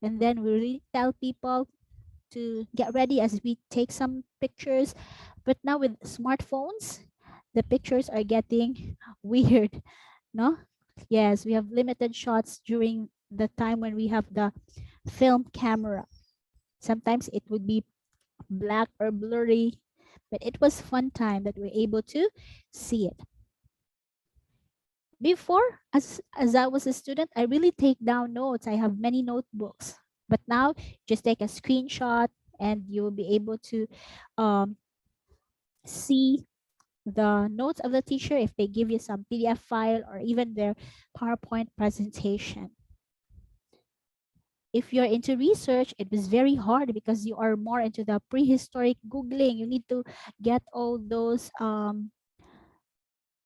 and then we really tell people to get ready as we take some pictures. But now with smartphones, the pictures are getting weird. No? Yes, we have limited shots during the time when we have the film camera. Sometimes it would be black or blurry, but it was fun time that we're able to see it. Before, as I was a student, I really take down notes. I have many notebooks, but now just take a screenshot and you'll be able to see the notes of the teacher if they give you some PDF file or even their PowerPoint presentation. If you're into research, it was very hard because you are more into the prehistoric Googling. You need to get all those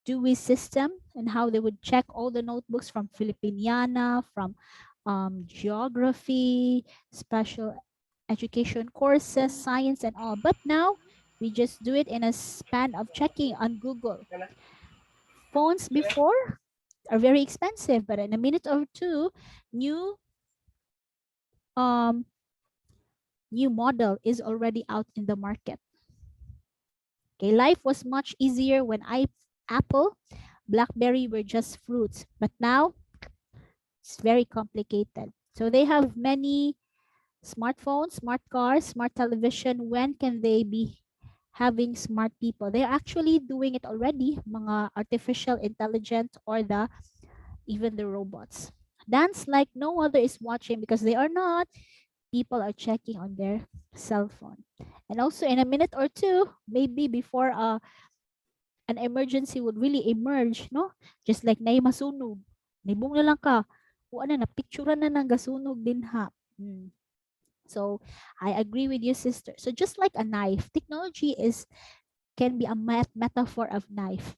Dewey system and how they would check all the notebooks from Filipiniana, from geography, special education courses, science, and all. But now we just do it in a span of checking on Google. Phones before are very expensive, but in a minute or two, new model is already out in the market. Okay, life was much easier when Apple, BlackBerry were just fruits, but now it's very complicated. So they have many smartphones, smart cars, smart television. When can they be having smart people. They're actually doing it already, mga artificial intelligence or even the robots. Dance like no other is watching because they are not. People are checking on their cell phone. And also in a minute or two, maybe before an emergency would really emerge, no? Just like na masunog. Nibong na lang ka. O ano na, picture na nang gasunog din ha. So I agree with you, sister. So just like a knife, technology can be a metaphor of knife.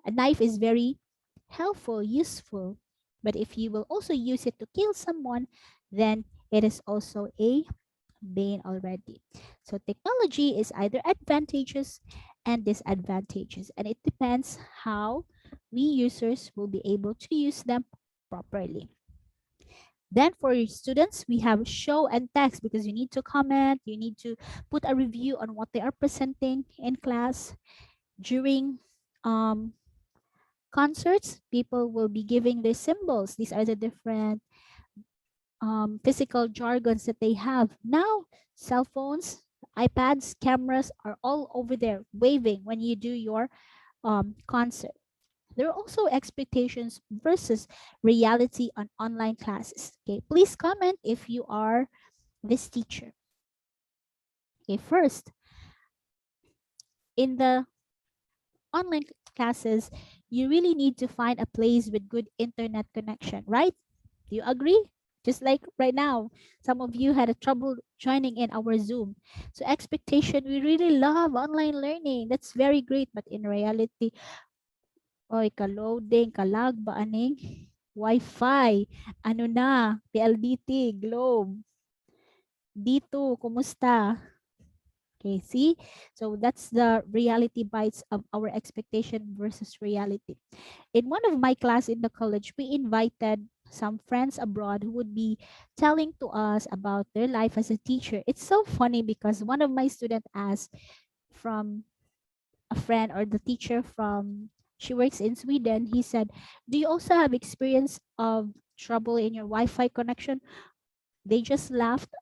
A knife is very helpful, useful, but if you will also use it to kill someone, then it is also a bane already. So technology is either advantageous and disadvantageous, and it depends how we users will be able to use them properly. Then for your students, we have show and text because you need to comment, you need to put a review on what they are presenting in class. During concerts, people will be giving their symbols. These are the different physical jargons that they have. Now, cell phones, iPads, cameras are all over there waving when you do your concert. There are also expectations versus reality on online classes. Okay, please comment if you are this teacher. Okay, first, in the online classes, you really need to find a place with good internet connection, right? Do you agree? Just like right now, some of you had a trouble joining in our Zoom. So expectation, we really love online learning. That's very great. But in reality, oy, ka-loading, ka-lag ba aning? Wi-Fi, ano na, PLDT, Globe. Dito, kumusta? Okay, see? So that's the reality bites of our expectation versus reality. In one of my class in the college, we invited some friends abroad who would be telling to us about their life as a teacher. It's so funny because one of my students asked from a friend or the teacher from, she works in Sweden. He said, do you also have experience of trouble in your Wi-Fi connection? They just laughed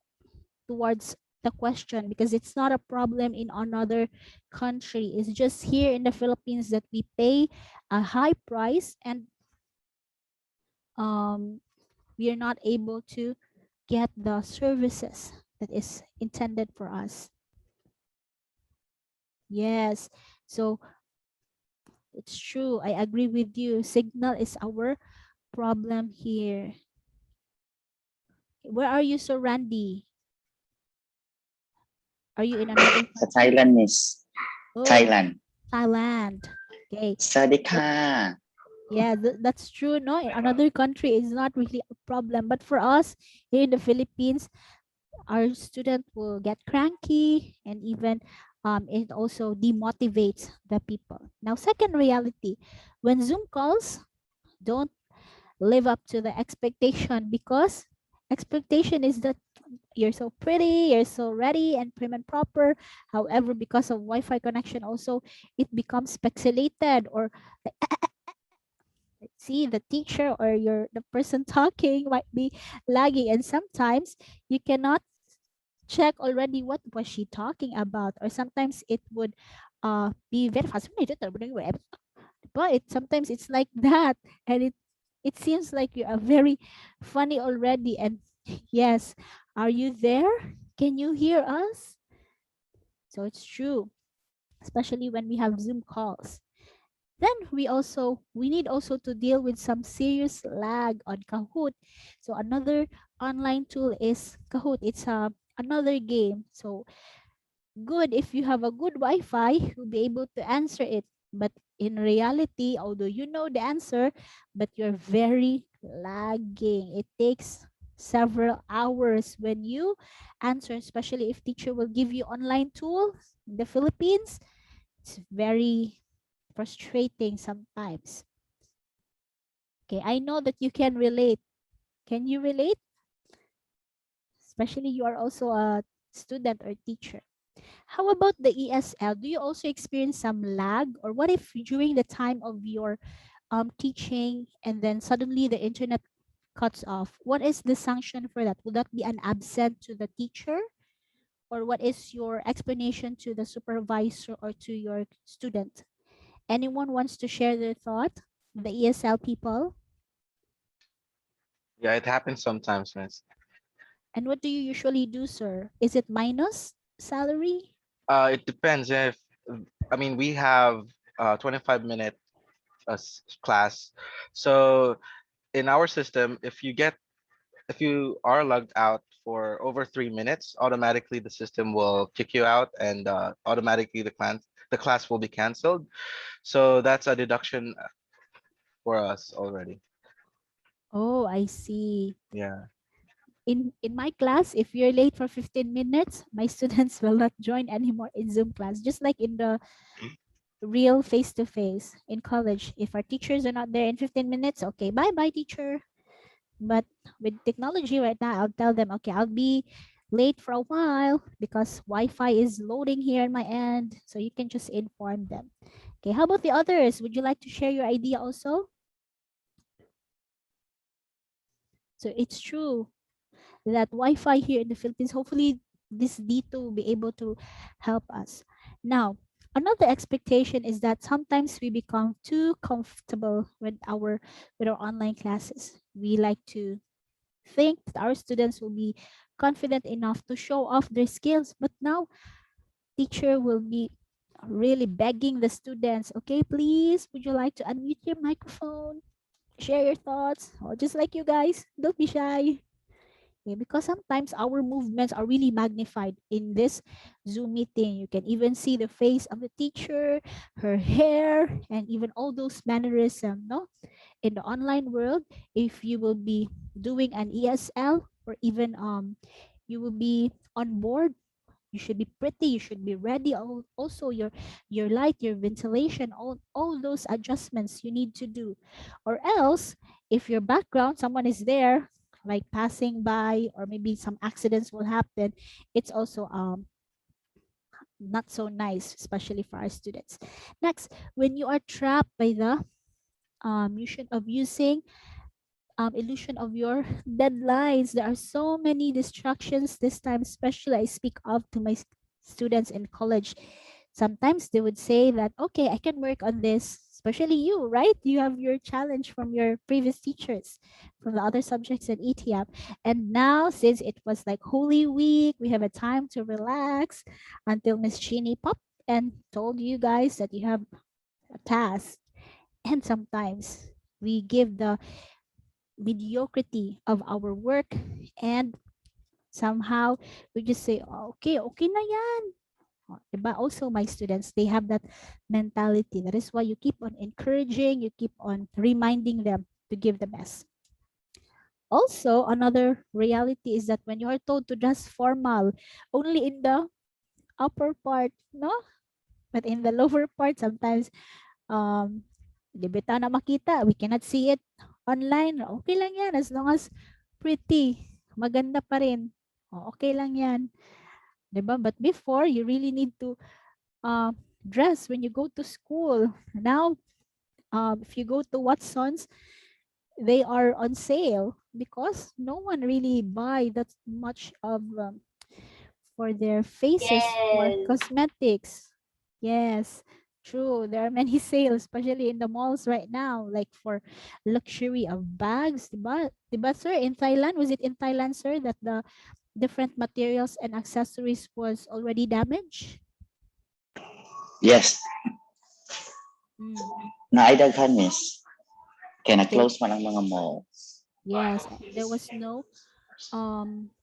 towards the question because it's not a problem in another country. It's just here in the Philippines that we pay a high price and we are not able to get the services that is intended for us. Yes, so it's true. I agree with you. Signal is our problem here. Where are you, Sir Randy? Are you in another Sa country? Thailand, Miss. Oh, Thailand. Thailand. Okay. Sadika. Yeah, that's true. No, in another country is not really a problem. But for us here in the Philippines, our student will get cranky and even it also demotivates the people. Now, second reality, when Zoom calls, don't live up to the expectation because expectation is that you're so pretty, you're so ready and prim and proper. However, because of Wi-Fi connection also, it becomes pixelated or see the teacher or the person talking might be lagging and sometimes you cannot check already what was she talking about or sometimes it would be very fast but sometimes it's like that and it seems like you are very funny already and yes, are you there? Can you hear us? So it's true, especially when we have Zoom calls. Then we need also to deal with some serious lag on Kahoot. So another online tool is Kahoot. It's another game. So good if you have a good Wi-Fi, you'll be able to answer it. But in reality, although you know the answer, but you're very lagging. It takes several hours when you answer, especially if teacher will give you online tools in the Philippines. It's very frustrating sometimes. Okay, I know that you can relate. Can you relate? Especially you are also a student or teacher. How about the ESL? Do you also experience some lag? Or what if during the time of your teaching and then suddenly the internet cuts off? What is the sanction for that? Would that be an absent to the teacher? or what is your explanation to the supervisor or to your student? Anyone wants to share their thought? The ESL people? Yeah, it happens sometimes, miss. And what do you usually do, sir? Is it minus salary? It depends if, I mean, we have 25-minute class. So in our system, if you are logged out for over 3 minutes, automatically the system will kick you out, and automatically the class will be canceled. So that's a deduction for us already. Oh, I see. Yeah. In my class, if you're late for 15 minutes, my students will not join anymore in Zoom class, just like in the real face-to-face in college. If our teachers are not there in 15 minutes, okay, bye-bye, teacher. But with technology right now, I'll tell them, okay, I'll be late for a while because Wi-Fi is loading here on my end. So you can just inform them. Okay, how about the others? Would you like to share your idea also? So it's true that Wi-Fi here in the Philippines, hopefully this D2 will be able to help us. Now, another expectation is that sometimes we become too comfortable with our online classes. We like to think that our students will be confident enough to show off their skills, but now teacher will be really begging the students, okay, please, would you like to unmute your microphone, share your thoughts, or just like you guys, don't be shy. Okay, because sometimes our movements are really magnified in this Zoom meeting. You can even see the face of the teacher, her hair, and even all those mannerisms. No, in the online world, if you will be doing an ESL or even you will be on board, you should be pretty, you should be ready. Also your light, your ventilation, all those adjustments you need to do. Or else if your background, someone is there like passing by, or maybe some accidents will happen, it's also not so nice, especially for our students. Next, when you are trapped by the illusion of your deadlines. There are so many distractions this time, especially I speak of to my students in college. Sometimes they would say that, okay, I can work on this, especially you, right? You have your challenge from your previous teachers from the other subjects at ETEEAP. And now, since it was like Holy Week, we have a time to relax until Miss Jeannie popped and told you guys that you have a task. And sometimes we give the mediocrity of our work, and somehow we just say, "Oh, okay, okay na yan." But also my students, they have that mentality. That is why you keep on encouraging, you keep on reminding them to give the best. Also, another reality is that when you are told to dress formal only in the upper part, no, but in the lower part, sometimes di bitaw na makita, we cannot see it online. Okay lang yan as long as pretty, maganda pa rin. Okay lang yan. 'Di ba? But before, you really need to dress when you go to school. Now, if you go to Watson's, they are on sale because no one really buy that much of for their faces for Yes. cosmetics. Yes, true. There are many sales, especially in the malls right now, like for luxury of bags. Diba? Diba, sir? In Thailand, was it in Thailand, sir, that the different materials and accessories was already damaged? Yes, Mm. naidaghan miss. Kaya There, na-close man ang mga mall. yes, there was no um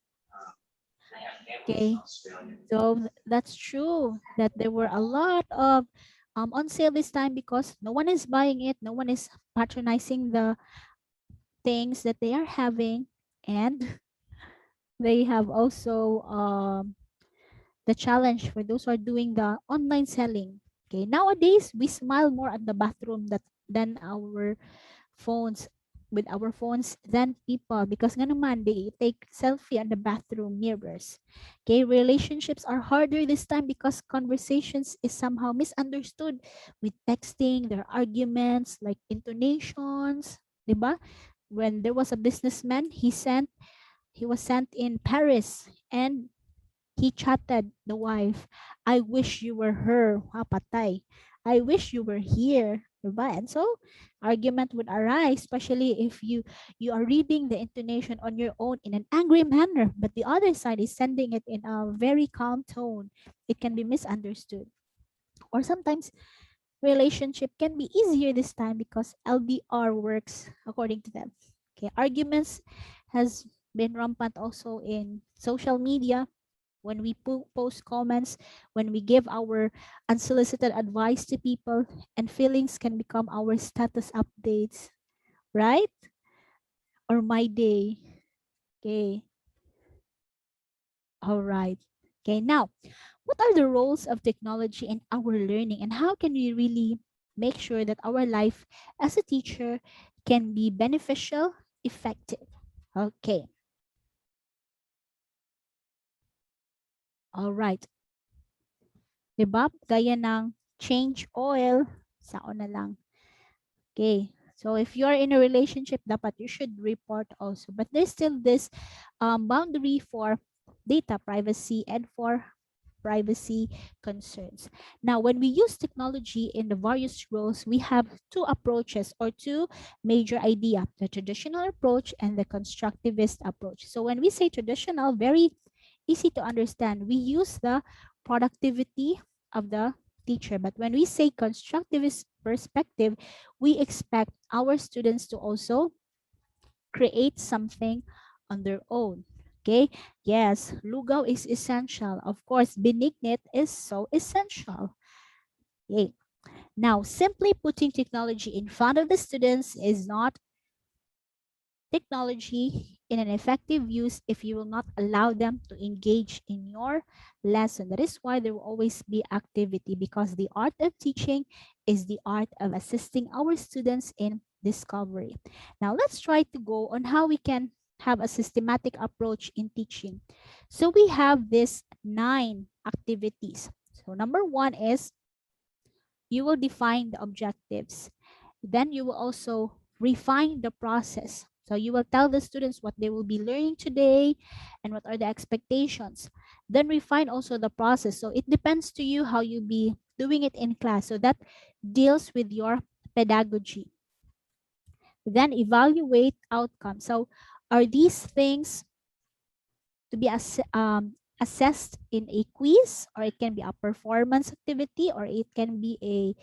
okay. So that's true that there were a lot of on sale this time because no one is buying it, no one is patronizing the things that they are having, and they have also the challenge for those who are doing the online selling. Okay, nowadays we smile more at the bathroom than our phones with our phones than people because nga naman they take selfie on the bathroom mirrors. Okay, relationships are harder this time because conversations is somehow misunderstood with texting, their arguments, like intonations, diba? When there was a businessman, he was sent in Paris, and He chatted the wife, I wish you were her. Patay. I wish you were here. Diba? And so argument would arise, especially if you are reading the intonation on your own in an angry manner, but the other side is sending it in a very calm tone. It can be misunderstood. Or sometimes relationship can be easier this time because LDR works according to them. Okay, arguments has been rampant also in social media when we post comments, when we give our unsolicited advice to people, and feelings can become our status updates, right? Or my day. Okay. All right. Okay, now, what are the roles of technology in our learning, and how can we really make sure that our life as a teacher can be beneficial, effective? Okay. All right. Diba? Gaya ng change oil, sao na lang. Okay. So if you're in a relationship, dapat you should report also. But there's still this boundary for data privacy and for privacy concerns. Now, when we use technology in the various roles, we have two approaches or two major ideas, the traditional approach and the constructivist approach. So when we say traditional, very easy to understand. We use the productivity of the teacher. But when we say constructivist perspective, we expect our students to also create something on their own. Okay, yes, lugaw is essential. Of course, benignit is so essential. Okay, now simply putting technology in front of the students is not technology in an effective use if you will not allow them to engage in your lesson. That is why there will always be activity, because the art of teaching is the art of assisting our students in discovery. Now let's try to go on how we can have a systematic approach in teaching. So we have these 9 activities. So number 1 is you will define the objectives. Then you will also refine the process. So you will tell the students what they will be learning today and what are the expectations. Then refine also the process. So it depends to you how you be doing it in class. So that deals with your pedagogy. Then evaluate outcomes. So are these things to be assessed in a quiz, or it can be a performance activity, or it can be a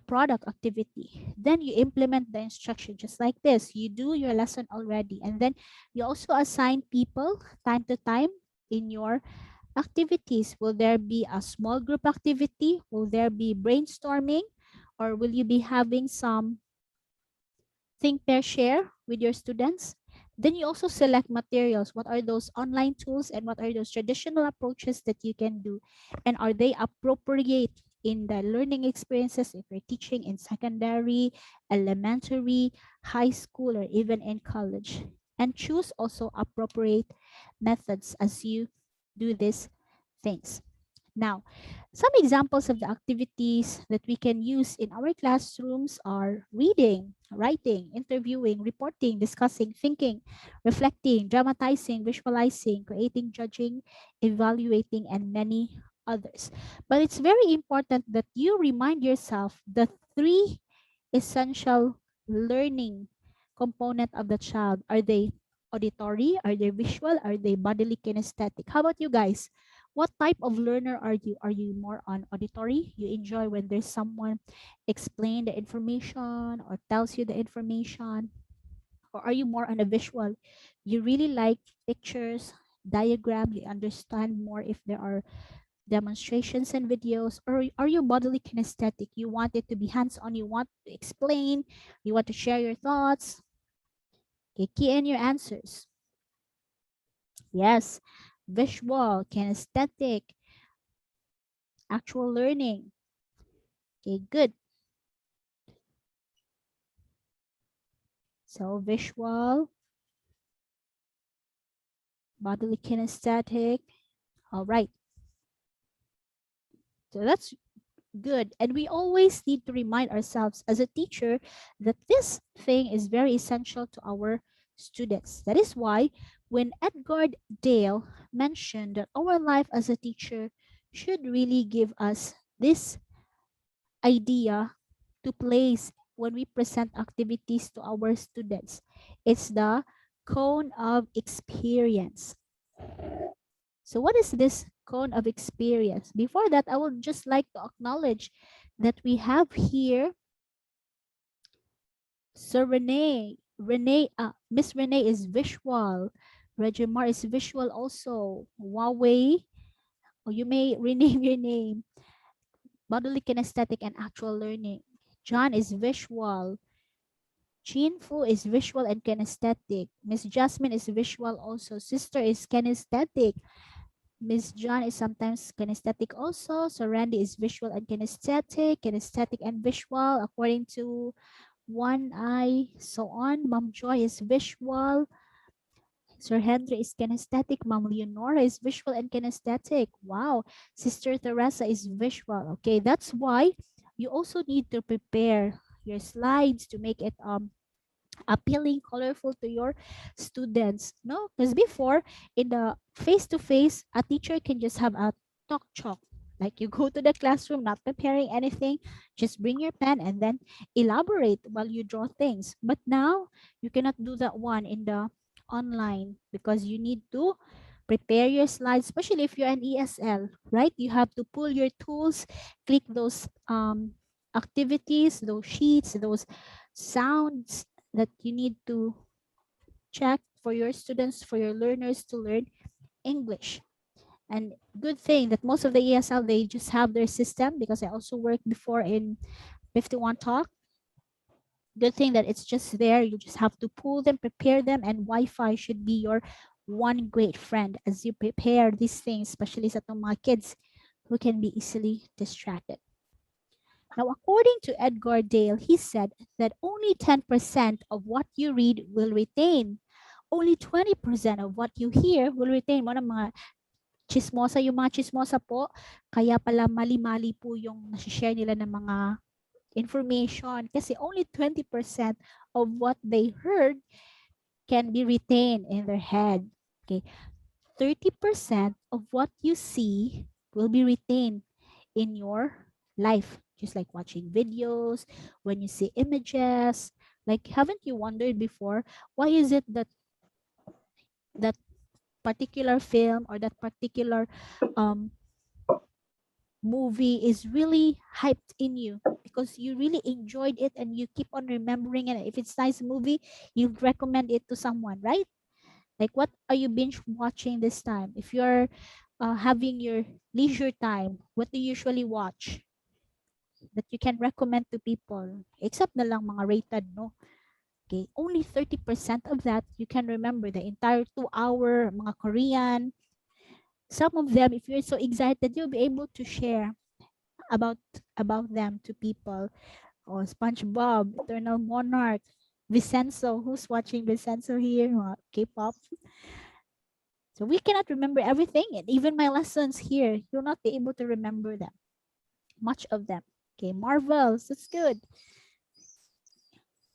product activity. Then you implement the instruction just like this. You do your lesson already, and then you also assign people time to time in your activities. Will there be a small group activity? Will there be brainstorming? Or will you be having some think, pair, share with your students? Then you also select materials. What are those online tools and what are those traditional approaches that you can do? And are they appropriate in the learning experiences if you're teaching in secondary, elementary, high school, or even in college? And choose also appropriate methods as you do these things. Now, some examples of the activities that we can use in our classrooms are reading, writing, interviewing, reporting, discussing, thinking, reflecting, dramatizing, visualizing, creating, judging, evaluating, and many others. But it's very important that you remind yourself the 3 essential learning component of the child. Are they auditory? Are they visual? Are they bodily kinesthetic? How about you guys? What type of learner are you? Are you more on auditory? You enjoy when there's someone explain the information or tells you the information? Or are you more on a visual? You really like pictures, diagram, you understand more if there are demonstrations and videos, or are you bodily kinesthetic? You want it to be hands-on, you want to explain, you want to share your thoughts. Okay, key in your answers. Yes, visual, kinesthetic, actual learning. Okay, good. So visual, bodily kinesthetic. All right. So that's good. And we always need to remind ourselves as a teacher that this thing is very essential to our students. That is why when Edgar Dale mentioned that our life as a teacher should really give us this idea to place when we present activities to our students. It's the cone of experience. So what is this cone of experience? Before that, I would just like to acknowledge that we have here Sir Miss Renee is visual. Regimar is visual also. Huawei, or you may rename your name. Bodily kinesthetic and actual learning. John is visual. Jean Fu is visual and kinesthetic. Miss Jasmine is visual also. Sister is kinesthetic. Miss John is sometimes kinesthetic also. So Randy is visual and kinesthetic and visual according to one eye, so on. Mom Joy is visual. Sir Henry is kinesthetic. Mom Leonora is visual and kinesthetic. Wow. Sister Teresa is visual. Okay, that's why you also need to prepare your slides to make it appealing, colorful to your students. No, because before in the face-to-face, a teacher can just have a talk chalk. Like you go to the classroom, not preparing anything, just bring your pen and then elaborate while you draw things. But now you cannot do that one in the online because you need to prepare your slides, especially if you're an ESL, right? You have to pull your tools, click those activities, those sheets, those sounds that you need to check for your students, for your learners to learn English. And good thing that most of the ESL, they just have their system because I also worked before in 51 Talk. Good thing that it's just there. You just have to pull them, prepare them, and Wi-Fi should be your one great friend as you prepare these things, especially sa itong mga kids who can be easily distracted. Now, according to Edgar Dale, he said that only 10% of what you read will retain. Only 20% of what you hear will retain. Mga chismosa, yung mga chismosa po, kaya pala mali-mali po yung nasi-share nila ng mga information kasi only 20% of what they heard can be retained in their head. Okay, 30% of what you see will be retained in your life, just like watching videos, when you see images. Like, haven't you wondered before, why is it that that particular film or that particular movie is really hyped in you? Because you really enjoyed it and you keep on remembering it. If it's nice movie, you recommend it to someone, right? Like, what are you binge watching this time? If you're having your leisure time, what do you usually watch that you can recommend to people? Except na lang mga rated, no? Okay, only 30% of that you can remember the entire 2 hour mga Korean. Some of them, if you're so excited, you'll be able to share about them to people. Oh, SpongeBob, Eternal Monarch, Vicenzo. Who's watching Vicenzo here? K-pop. So we cannot remember everything, and even my lessons here, you'll not be able to remember them. Much of them. Okay, Marvels, that's good.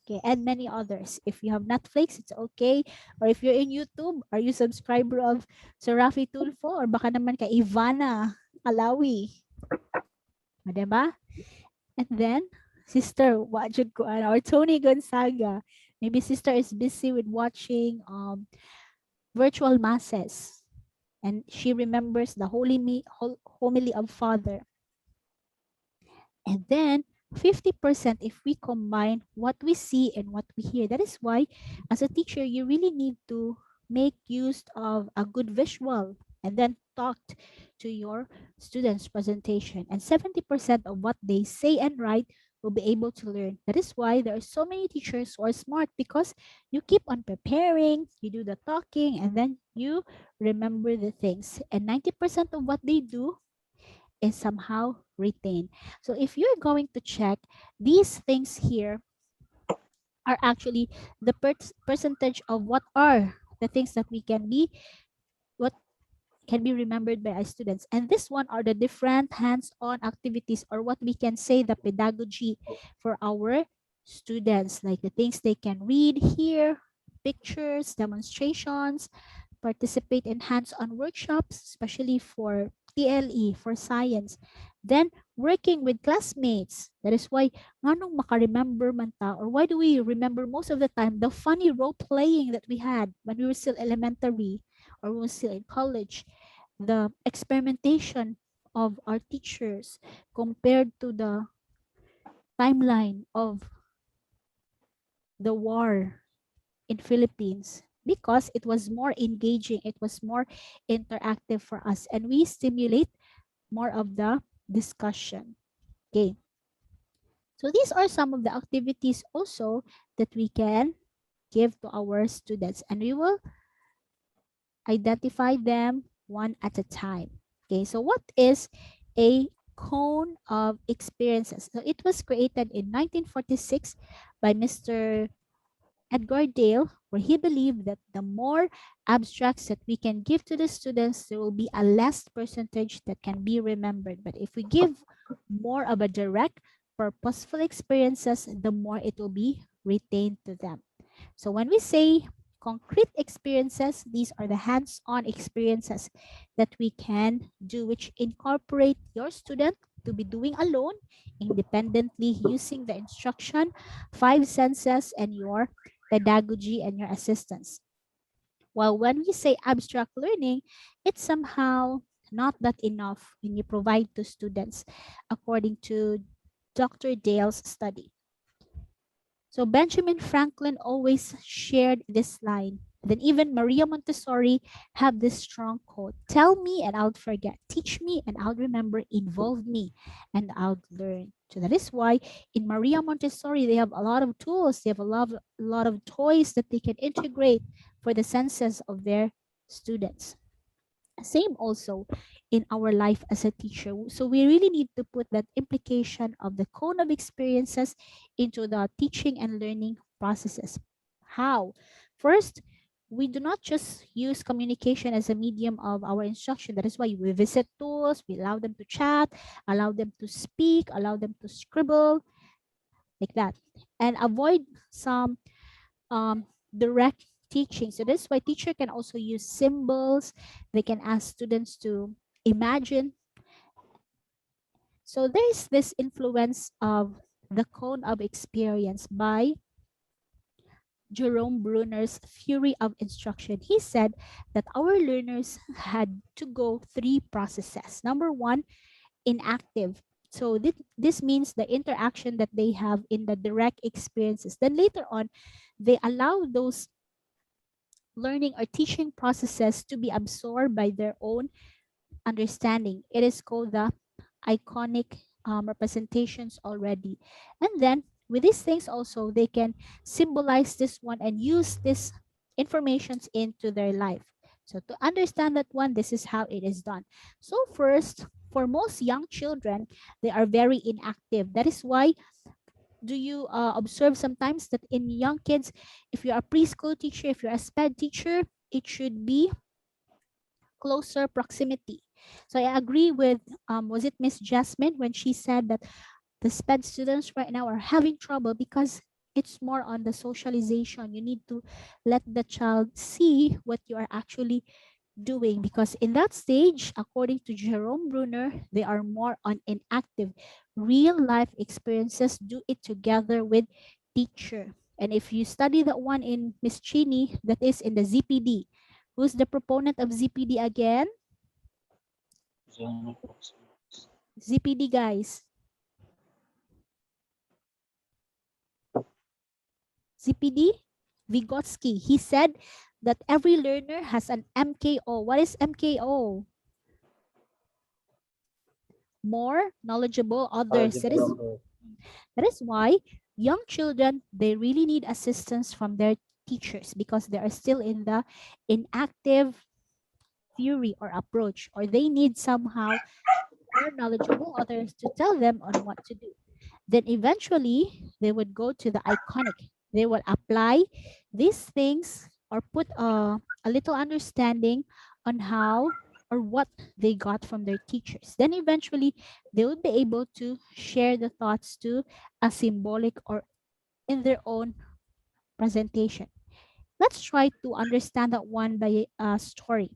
Okay, and many others. If you have Netflix, it's okay. Or if you're in YouTube, are you subscriber of Sir Rafi Tulfo? Or baka naman kay Ivana Alawi? Diba? And then, Sister Wajud ko, or Tony Gonzaga. Maybe Sister is busy with watching virtual masses. And she remembers the homily of Father. And then 50% if we combine what we see and what we hear. That is why, as a teacher, you really need to make use of a good visual and then talk to your students' presentation. And 70% of what they say and write will be able to learn. That is why there are so many teachers who are smart, because you keep on preparing, you do the talking, and then you remember the things. And 90% of what they do is somehow retained. So if you're going to check, these things here are actually the percentage of what are the things that what can be remembered by our students. And this one are the different hands-on activities, or what we can say the pedagogy for our students, like the things they can read, hear, pictures, demonstrations, participate in hands-on workshops, especially for TLE, for science. Then working with classmates. That is why nganong maka-remember man ta, or why do we remember most of the time the funny role playing that we had when we were still elementary or when we were still in college, the experimentation of our teachers compared to the timeline of the war in Philippines, because it was more engaging, it was more interactive for us, and we stimulate more of the discussion. Okay. So these are some of the activities also that we can give to our students, and we will identify them one at a time. Okay, so what is a cone of experiences? So it was created in 1946 by Mr. Edgar Dale, where he believed that the more abstracts that we can give to the students, there will be a less percentage that can be remembered. But if we give more of a direct, purposeful experiences, the more it will be retained to them. So when we say concrete experiences, these are the hands-on experiences that we can do, which incorporate your student to be doing alone, independently, using the instruction, five senses, and your pedagogy and your assistance. While when we say abstract learning, it's somehow not that enough when you provide to students, according to Dr. Dale's study. So Benjamin Franklin always shared this line. Then even Maria Montessori had this strong quote: tell me and I'll forget, teach me and I'll remember, involve me and I'll learn. So that is why in Maria Montessori, they have a lot of tools, they have a lot of toys that they can integrate for the senses of their students. Same also in our life as a teacher. So we really need to put that implication of the cone of experiences into the teaching and learning processes. How? First, we do not just use communication as a medium of our instruction. That is why we visit tools, we allow them to chat, allow them to speak, allow them to scribble, like that. And avoid some direct teaching. So that's why teacher can also use symbols. They can ask students to imagine. So there's this influence of the cone of experience by Jerome Bruner's theory of instruction. He said that our learners had to go three processes. Number one, inactive. So this means the interaction that they have in the direct experiences. Then later on, they allow those learning or teaching processes to be absorbed by their own understanding. It is called the iconic representations already. And then with these things also, they can symbolize this one and use this informations into their life. So to understand that one, this is how it is done. So first, for most young children, they are very inactive. That is why do you observe sometimes that in young kids, if you're a preschool teacher, if you're a SPED teacher, it should be closer proximity. So I agree with, was it Miss Jasmine when she said that the SPED students right now are having trouble because it's more on the socialization. You need to let the child see what you are actually doing, because in that stage, according to Jerome Bruner, they are more on inactive. Real life experiences, do it together with teacher. And if you study that one in Miss Cheney, that is in the ZPD. Who's the proponent of ZPD again? ZPD guys. ZPD Vygotsky. He said that every learner has an MKO. What is MKO? More knowledgeable others. That is why young children, they really need assistance from their teachers because they are still in the inactive theory or approach, or they need somehow more knowledgeable others to tell them on what to do. Then eventually they would go to the iconic. They will apply these things or put a little understanding on how or what they got from their teachers. Then eventually they will be able to share the thoughts to a symbolic or in their own presentation. let's try to understand that one by a story.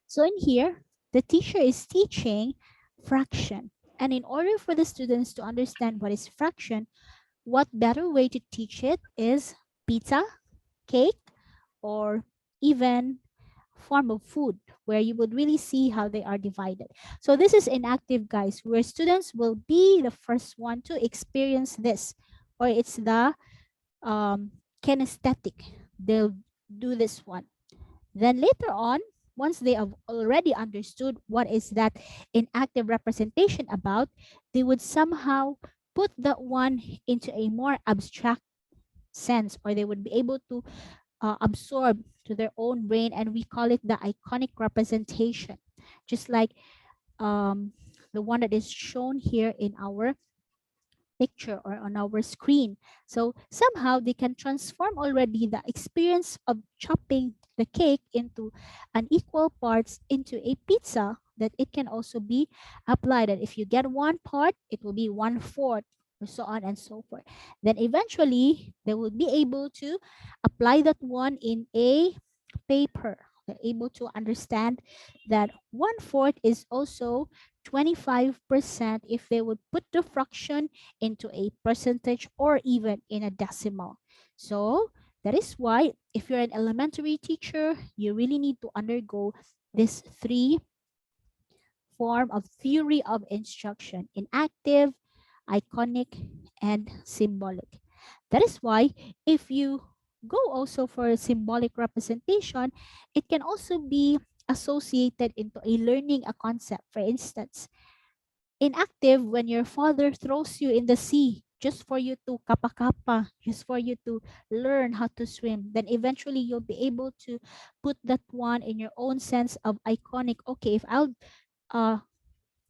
So in here, the teacher is teaching fraction. And in order for the students to understand what is fraction, what better way to teach it is pizza, cake, or even form of food where you would really see how they are divided. So this is inactive, guys, where students will be the first one to experience this, or it's the kinesthetic. They'll do this one. Then later on, once they have already understood what is that inactive representation about, they would somehow put that one into a more abstract sense, or they would be able to absorb to their own brain, and we call it the iconic representation, just like um, the one that is shown here in our picture or on our screen. So somehow they can transform already the experience of chopping the cake into unequal parts into a pizza, that it can also be applied. And if you get one part, it will be 1/4, or so on and so forth. Then eventually they will be able to apply that one in a paper. They're able to understand that 1/4 is also 25% if they would put the fraction into a percentage or even in a decimal. So that is why if you're an elementary teacher, you really need to undergo this three form of theory of instruction: inactive, iconic, and symbolic. That is why if you go also for a symbolic representation, it can also be associated into a learning a concept. For instance, inactive, when your father throws you in the sea just for you to kapakapa, just for you to learn how to swim, then eventually you'll be able to put that one in your own sense of iconic. Okay, if I'll uh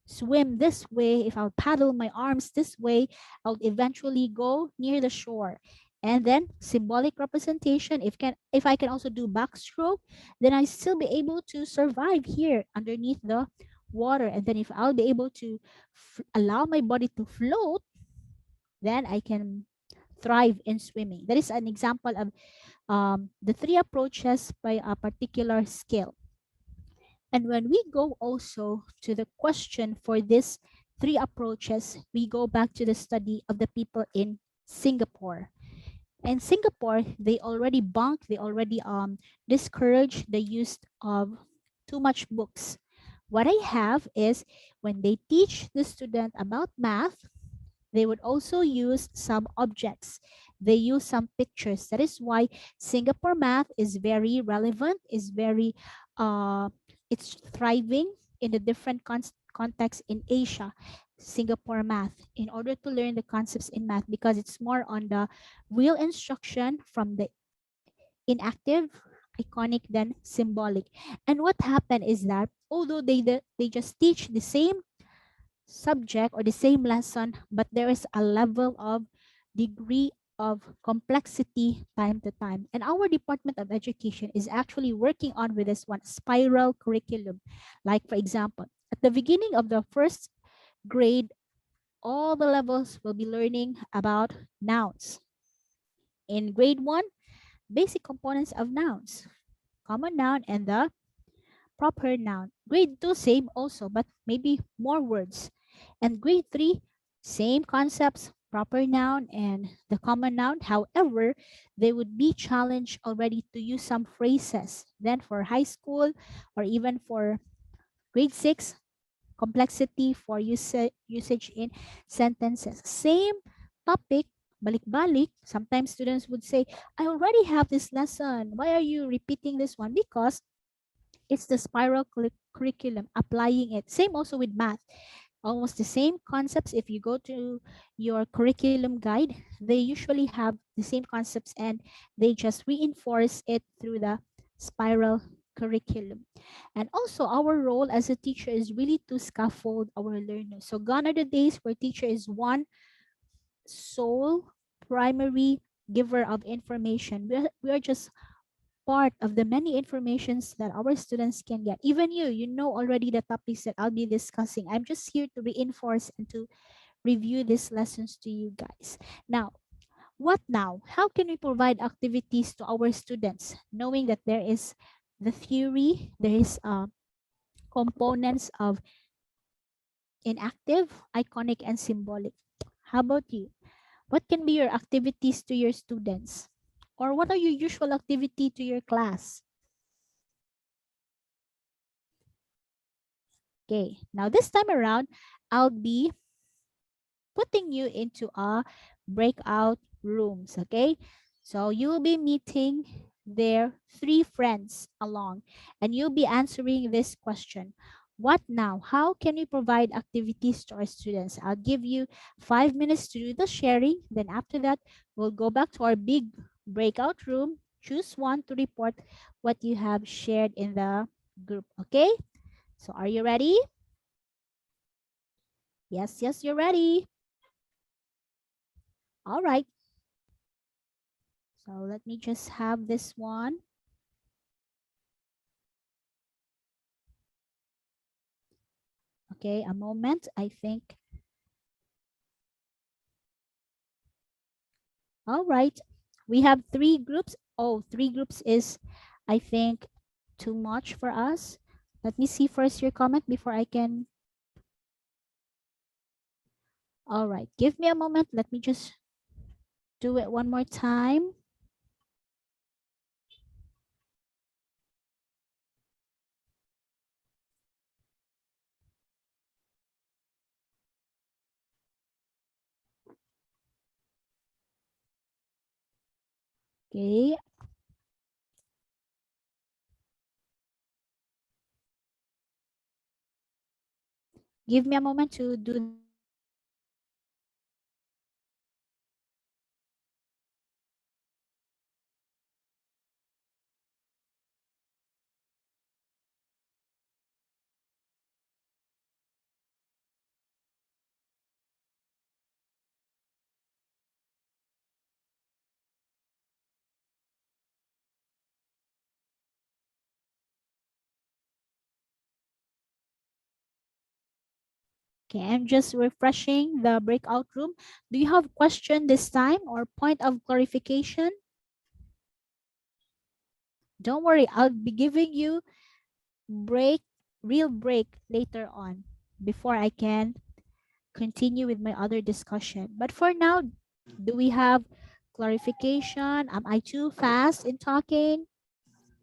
swim this way, if I'll paddle my arms this way, I'll eventually go near the shore. And then symbolic representation, if I can also do backstroke, then I still be able to survive here underneath the water. And then if I'll be able to allow my body to float, then I can thrive in swimming. That is an example of the three approaches by a particular skill. And when we go also to the question for these three approaches, we go back to the study of the people in Singapore. In Singapore, they already discourage the use of too much books. What I have is when they teach the student about math, they would also use some objects. They use some pictures. That is why Singapore math is very relevant, is very it's thriving in the different contexts in Asia. Singapore math, in order to learn the concepts in math, because it's more on the real instruction from the inactive, iconic, then symbolic. And what happened is that although they just teach the same subject or the same lesson, but there is a level of degree of complexity time to time. And our Department of Education is actually working on with this one spiral curriculum. Like for example, at the beginning of the first grade, all the levels will be learning about nouns. In grade 1, basic components of nouns, common noun and the proper noun. Grade 2, same also, but maybe more words. And grade 3, same concepts, proper noun and the common noun. However, they would be challenged already to use some phrases. Then for high school or even for grade 6, complexity for usage in sentences. Same topic, balik-balik. Sometimes students would say, I already have this lesson. Why are you repeating this one? Because it's the spiral curriculum, applying it. Same also with math. Almost the same concepts. If you go to your curriculum guide, they usually have the same concepts and they just reinforce it through the spiral curriculum. And also our role as a teacher is really to scaffold our learners. So gone are the days where teacher is one sole primary giver of information. We are just part of the many informations that our students can get. Even you know already the topics that I'll be discussing. I'm just here to reinforce and to review these lessons to you guys. Now, What now? How can we provide activities to our students, knowing that there is the theory, there is components of inactive, iconic, and symbolic. How about you? What can be your activities to your students? Or what are your usual activity to your class? Okay, now this time around, I'll be putting you into a breakout rooms, okay? So you'll be meeting their 3 friends along, and you'll be answering this question. What now? How can we provide activities to our students? I'll give you 5 minutes to do the sharing. Then after that, we'll go back to our big breakout room. Choose one to report what you have shared in the group, okay? So are you ready? Yes, you're ready. All right. So let me just have this one. Okay, a moment. I think. All right. We have 3 groups. Oh, 3 groups is, I think, too much for us. Let me see first your comment before I can. All right. Give me a moment. Let me just do it one more time. Okay. Give me a moment to do. Okay, I'm just refreshing the breakout room. Do you have question this time or point of clarification? Don't worry, I'll be giving you real break later on before I can continue with my other discussion. But for now, do we have clarification? Am I too fast in talking?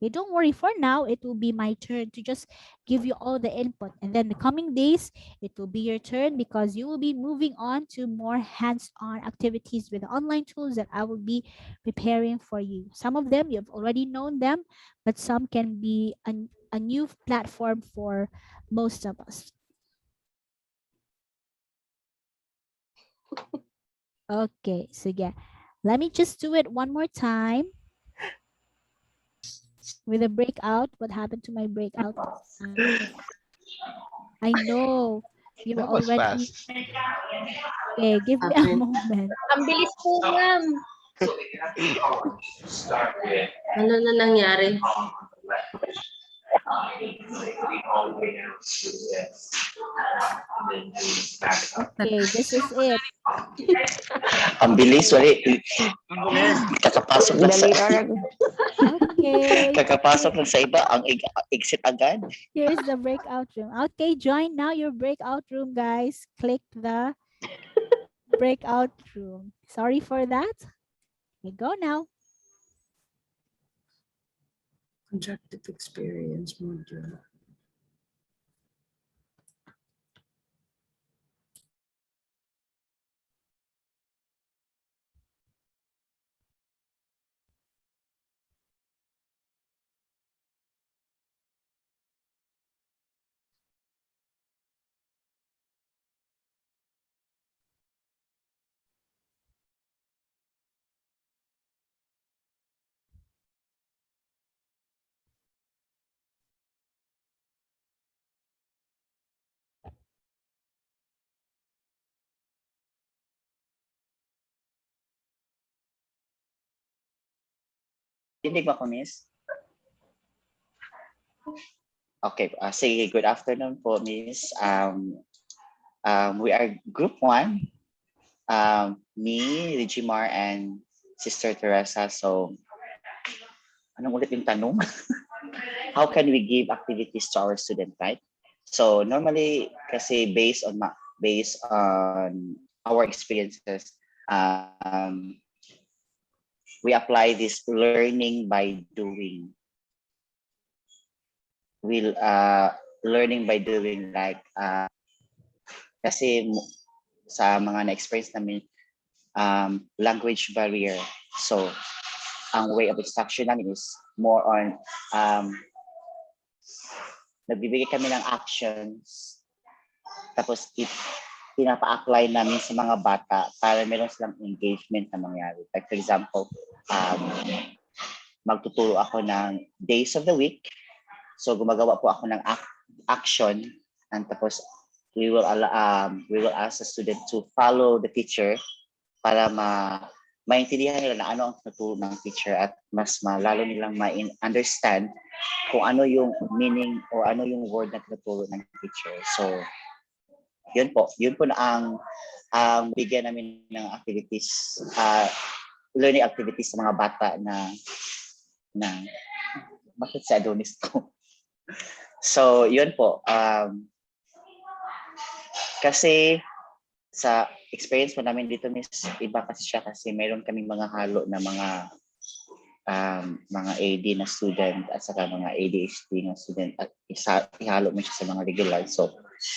Okay, don't worry. For now, it will be my turn to just give you all the input. And then the coming days, it will be your turn because you will be moving on to more hands-on activities with online tools that I will be preparing for you. Some of them, you've already known them, but some can be a new platform for most of us. Okay, so yeah, let me just do it one more time with a breakout. What happened to my breakout? I know you're That was already. fast. Okay, give me a Amen. moment. Ang bilis po, ma'am. Ano na nangyari? Okay, this is it. Ang bilis, wali. Ang bilis. Kakapasok lang sa, Okay, kakapasok lang sa iba, ang exit agad. here's the breakout room. Okay, join now your breakout room, guys. Click the breakout room. Sorry for that. We go now. Objective experience module. Dinig ba ko, miss? Okay, sige, good afternoon po, miss. We are group 1. Me, Regimar, and Sister Teresa. So, anong ulit yung tanong? How can we give activities to our student, right? So normally, kasi based on our experiences, we apply this learning by doing. We'll learning by doing, like kasi sa mga na-experience namin, language barrier. So ang way of instruction namin is more on nagbibigay kami ng actions, tapos pinapa-apply namin sa mga bata para meron silang engagement na mangyari. Like for example, magtuturo ako ng days of the week. So gumagawa po ako ng action, and tapos we will ask the student to follow the teacher para maintindihan nila na ano ang tinuturo ng teacher, at mas malalo nilang ma-understand kung ano yung meaning o ano yung word na tinuturo ng teacher. So yun po na ang bigyan namin ng activities, learning activities sa mga bata na bakit sa Adonis to? So yun po, kasi sa experience po namin dito, Miss, iba kasi siya kasi mayroon kaming mga halo na mga AD na student at saka mga ADHD na student, at ihalo mo siya sa mga regular. So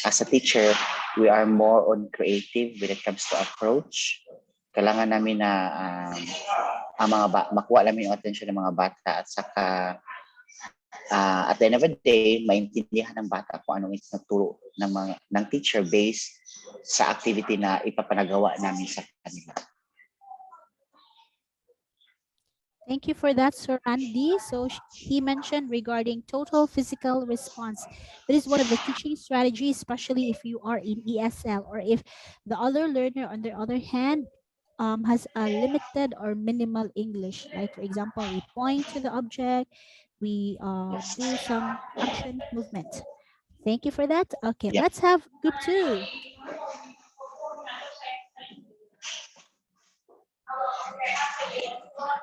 as a teacher, we are more on creative when it comes to approach. Kailangan namin na makuha namin yung attention ng mga bata, at saka at the end of the day, maintindihan ng bata kung anong itinuturo ng teacher based sa activity na ipapanagawa namin sa kanila. Thank you for that, Sir Andy. So he mentioned regarding total physical response. That is one of the teaching strategies, especially if you are in ESL, or if the other learner, on the other hand, has a limited or minimal English. Like for example, we point to the object, we do some action movement. Thank you for that. Okay, let's have group 2.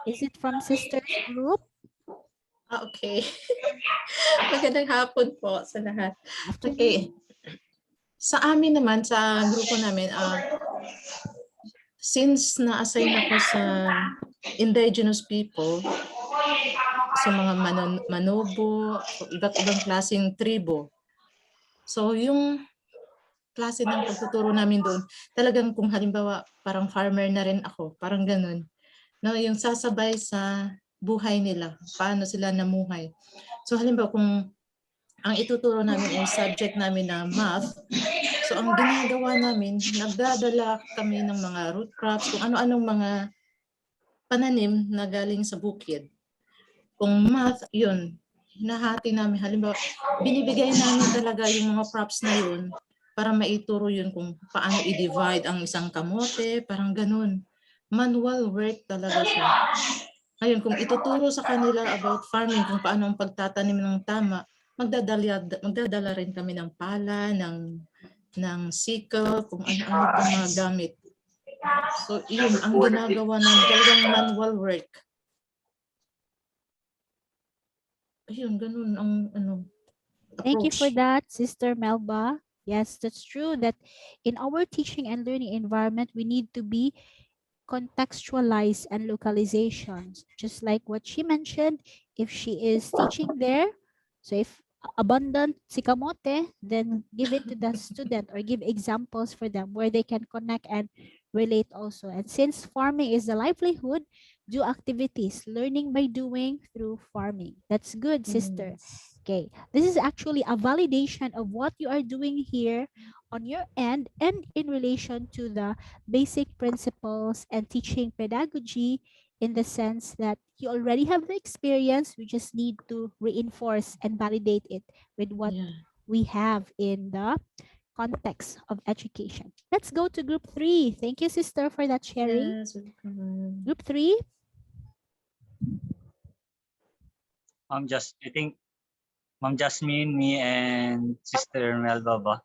Is it from Sisters Group? Okay. Magandang hapon po sa lahat. Okay. Sa amin naman, sa grupo namin, since na-assign ako sa indigenous people, so mga manobo, so iba't ibang klaseng tribo. So yung klase ng pagtuturo namin doon, talagang kung halimbawa parang farmer na rin ako, parang ganun. No, yung sasabay sa buhay nila, paano sila namuhay. So halimbawa kung ang ituturo namin ay subject namin na math, so ang ginagawa namin, nagdadala kami ng mga root crops, kung ano-anong mga pananim na galing sa bukid. Kung math, yun, nahati namin. Halimbawa, binibigay namin talaga yung mga props na yun para maituro yun kung paano i-divide ang isang kamote, parang ganun. Manual work talaga siya. Ngayon, kung ituturo sa kanila about farming, kung paano ang pagtatanim ng tama, magdadala rin kami ng pala, ng sickle, kung ano-ano pang mga gamit. So, yun, ang ginagawa namin, talagang manual work. Ayun, ganun ang approach. Thank you for that, Sister Melba. Yes, that's true that in our teaching and learning environment, we need to be contextualized and localizations. Just like what she mentioned, if she is teaching there, so if abundant si kamote, then give it to the student or give examples for them where they can connect and relate also. And since farming is the livelihood, do activities, learning by doing through farming. That's good, sister. Okay, this is actually a validation of what you are doing here on your end and in relation to the basic principles and teaching pedagogy, in the sense that you already have the experience. We just need to reinforce and validate it with what we have in the context of education. Let's go to group 3. Thank you, sister, for that sharing. Yes, welcome. Group 3. I think Ma'am Jasmine, me, and Sister Melba ba?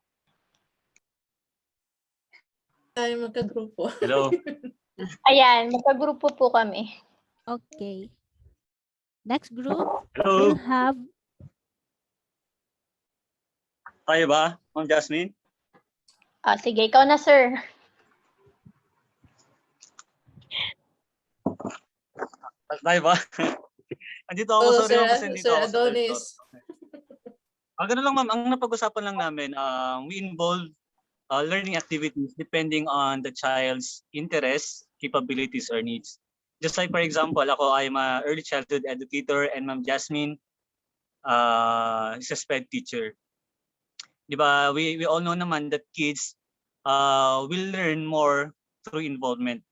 Tayo magka-grupo. Hello. Ayan, magkagrupo po kami. Okay. Next group, Hello. we'll have... Tayo ba, Ma'am Jasmine? Sige, ikaw na, sir. Tayo ba? Andito ako, Oh, sorry ma'am kasi andito Sir ako sa third floor. Adonis. Ganun lang ma'am, ang napag-usapan lang namin, we involve learning activities depending on the child's interests, capabilities, or needs. Just like for example, ako I'm a early childhood educator and Ma'am Jasmine is a SPED teacher. Di ba? We all know naman that kids will learn more through involvement.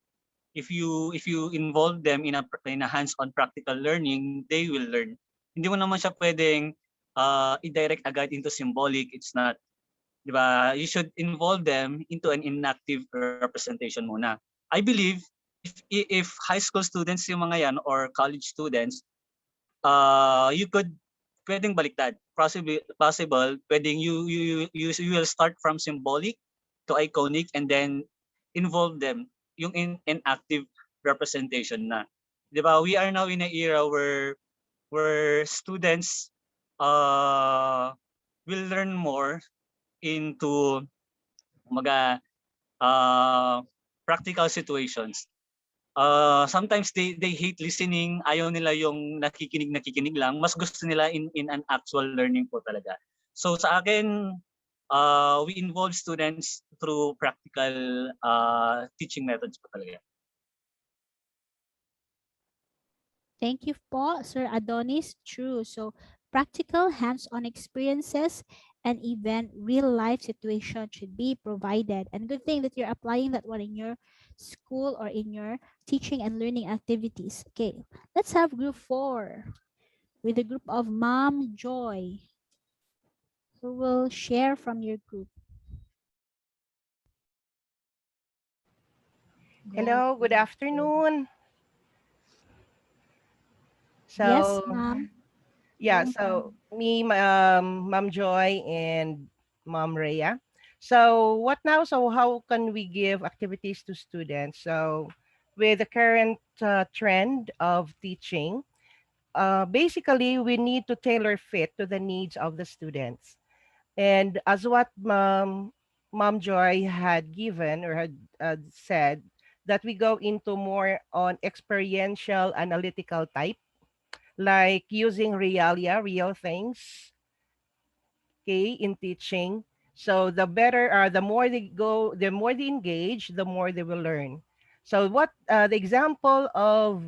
If you involve them in a hands-on practical learning, they will learn. Hindi mo naman siya pwedeng i-direct agad into symbolic. It's not. Di ba? You should involve them into an inactive representation muna. I believe if high school students yung mga yan or college students, you could pwedeng baliktad. Possible pwedeng you will start from symbolic to iconic and then involve them yung in active representation na. 'Di ba? We are now in an era where students will learn more into mga practical situations. Sometimes they hate listening, ayaw nila yung nakikinig lang, mas gusto nila in an actual learning po talaga. So sa akin, we involve students through practical teaching methods po talaga. Thank you po, Sir Adonis. True. So practical hands-on experiences and even real-life situation should be provided. And good thing that you're applying that one in your school or in your teaching and learning activities. Okay, let's have group 4 with the group of Mom Joy, who will share from your group. Hello, good afternoon. So, Yes, ma'am. yeah, so me, Ma'am Joy, and Ma'am Rhea. So, what now? So, how can we give activities to students? So, with the current trend of teaching, basically, we need to tailor fit to the needs of the students. And as what Mom Joy had given or had said, that we go into more on experiential analytical type, like using realia, real things, okay, in teaching. So the better, the more they go, the more they engage, the more they will learn. So what the example of,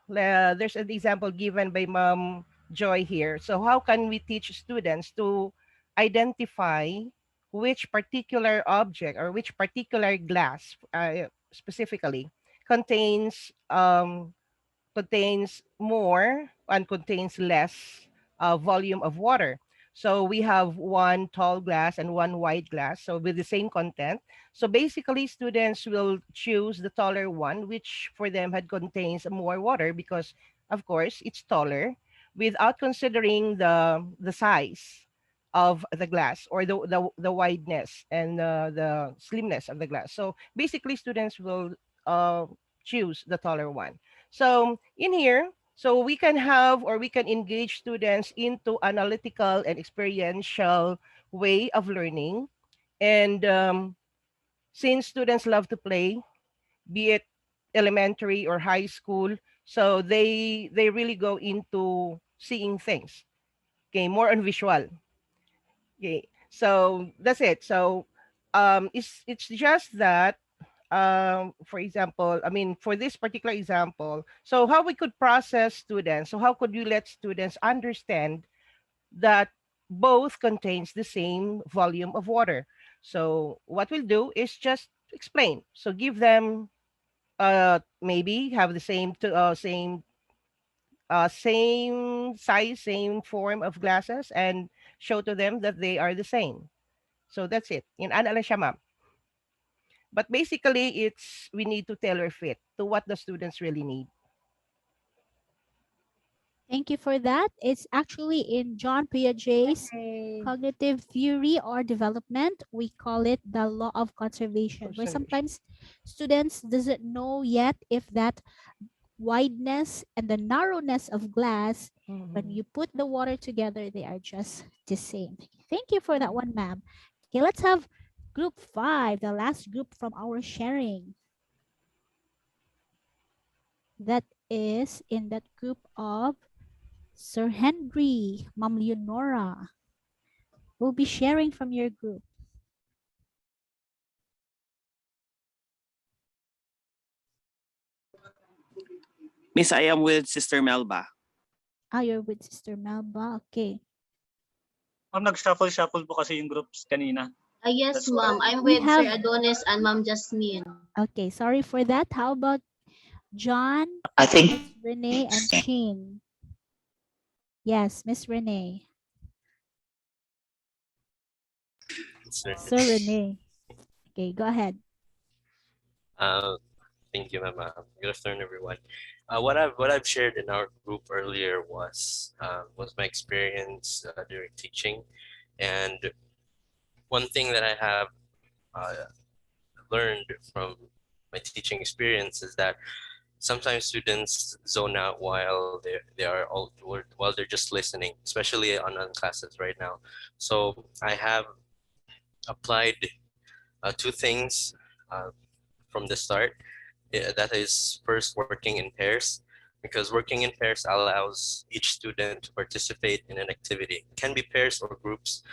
there's an example given by Mom Joy here. So how can we teach students to identify which particular object or which particular glass specifically contains contains more and contains less volume of water. So we have one tall glass and one wide glass, so with the same content. So basically, students will choose the taller one, which for them had contains more water because, of course, it's taller, without considering the size of the glass or the wideness and the slimness of the glass. So basically, students will choose the taller one. So in here, so we can have or we can engage students into analytical and experiential way of learning. And since students love to play, be it elementary or high school, so they really go into seeing things. Okay, more on visual. Okay, so that's it. So it's just that for example, I mean, for this particular example, so how we could process students, so how could you let students understand that both contains the same volume of water? So what we'll do is just explain. So give them maybe have the same size, same form of glasses, and show to them that they are the same. So that's it. In ano lang siya, ma'am. But basically, it's we need to tailor fit to what the students really need. Thank you for that. It's actually in John Piaget's cognitive theory or development. We call it the law of conservation, where sometimes students doesn't know yet if that wideness and the narrowness of glass, when you put the water together, they are just the same. Thank you for that one, ma'am. Okay, let's have group 5, the last group from our sharing. That is in that group of Sir Henry, Ma'am Leonora. We'll be sharing from your group. Miss, I am with Sister Melba. Ah, you're with Sister Melba. Okay. Nag-shuffle-shuffle po kasi yung groups kanina. Yes, That's ma'am. why. I'm We with Sir have- Adonis and Ma'am Jasmine. Okay, sorry for that. How about John, I think Miss Renee, and Chin? Yes, Miss Renee. Sir Renee. Okay, go ahead. Thank you, ma'am. Good afternoon, everyone. What I've shared in our group earlier was my experience during teaching, and one thing that I have learned from my teaching experience is that sometimes students zone out while while they're just listening, especially on classes right now. So I have applied two things from the start. That is first working in pairs, because working in pairs allows each student to participate in an activity. It can be pairs or groups.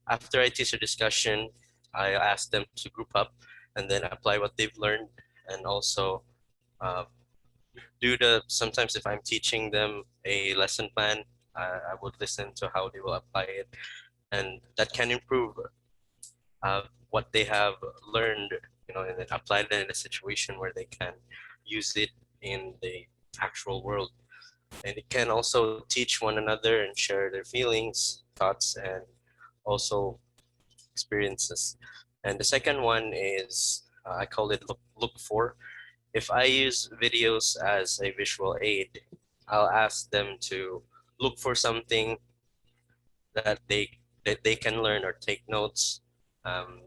After I teach a discussion, I ask them to group up and then apply what they've learned, and also sometimes if I'm teaching them a lesson plan, I would listen to how they will apply it, and that can improve what they have learned, and then apply it in a situation where they can use it in the actual world. And it can also teach one another and share their feelings, thoughts, and also experiences. And the second one is I call it look for. If I use videos as a visual aid, I'll ask them to look for something that they can learn or take notes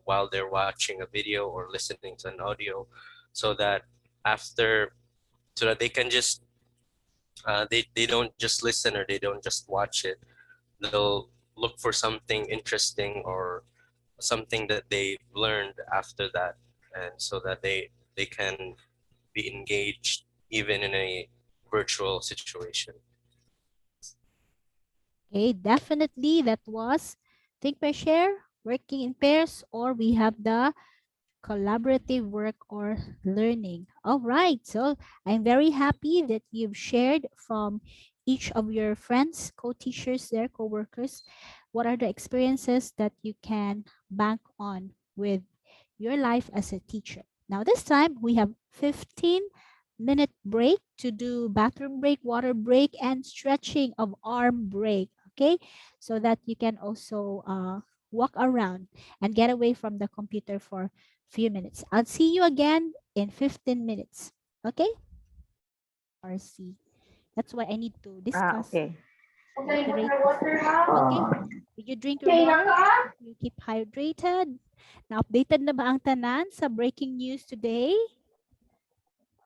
while they're watching a video or listening to an audio, so that after so that they can just they don't just listen or they don't just watch it. They'll look for something interesting or something that they learned after that, and so that they can be engaged even in a virtual situation. Okay, definitely that was think by share, working in pairs, or we have the collaborative work or learning. All right, so I'm very happy that you've shared from each of your friends, co-teachers, their co-workers, what are the experiences that you can bank on with your life as a teacher. Now this time we have 15-minute break to do bathroom break, water break, and stretching of arm break. Okay, so that you can also walk around and get away from the computer for few minutes. I'll see you again in 15 minutes. Okay? RC. That's why I need to discuss. Okay. Iterate this. Okay? Did you drink your water? You keep hydrated. Na updated na ba ang tanan sa breaking news today?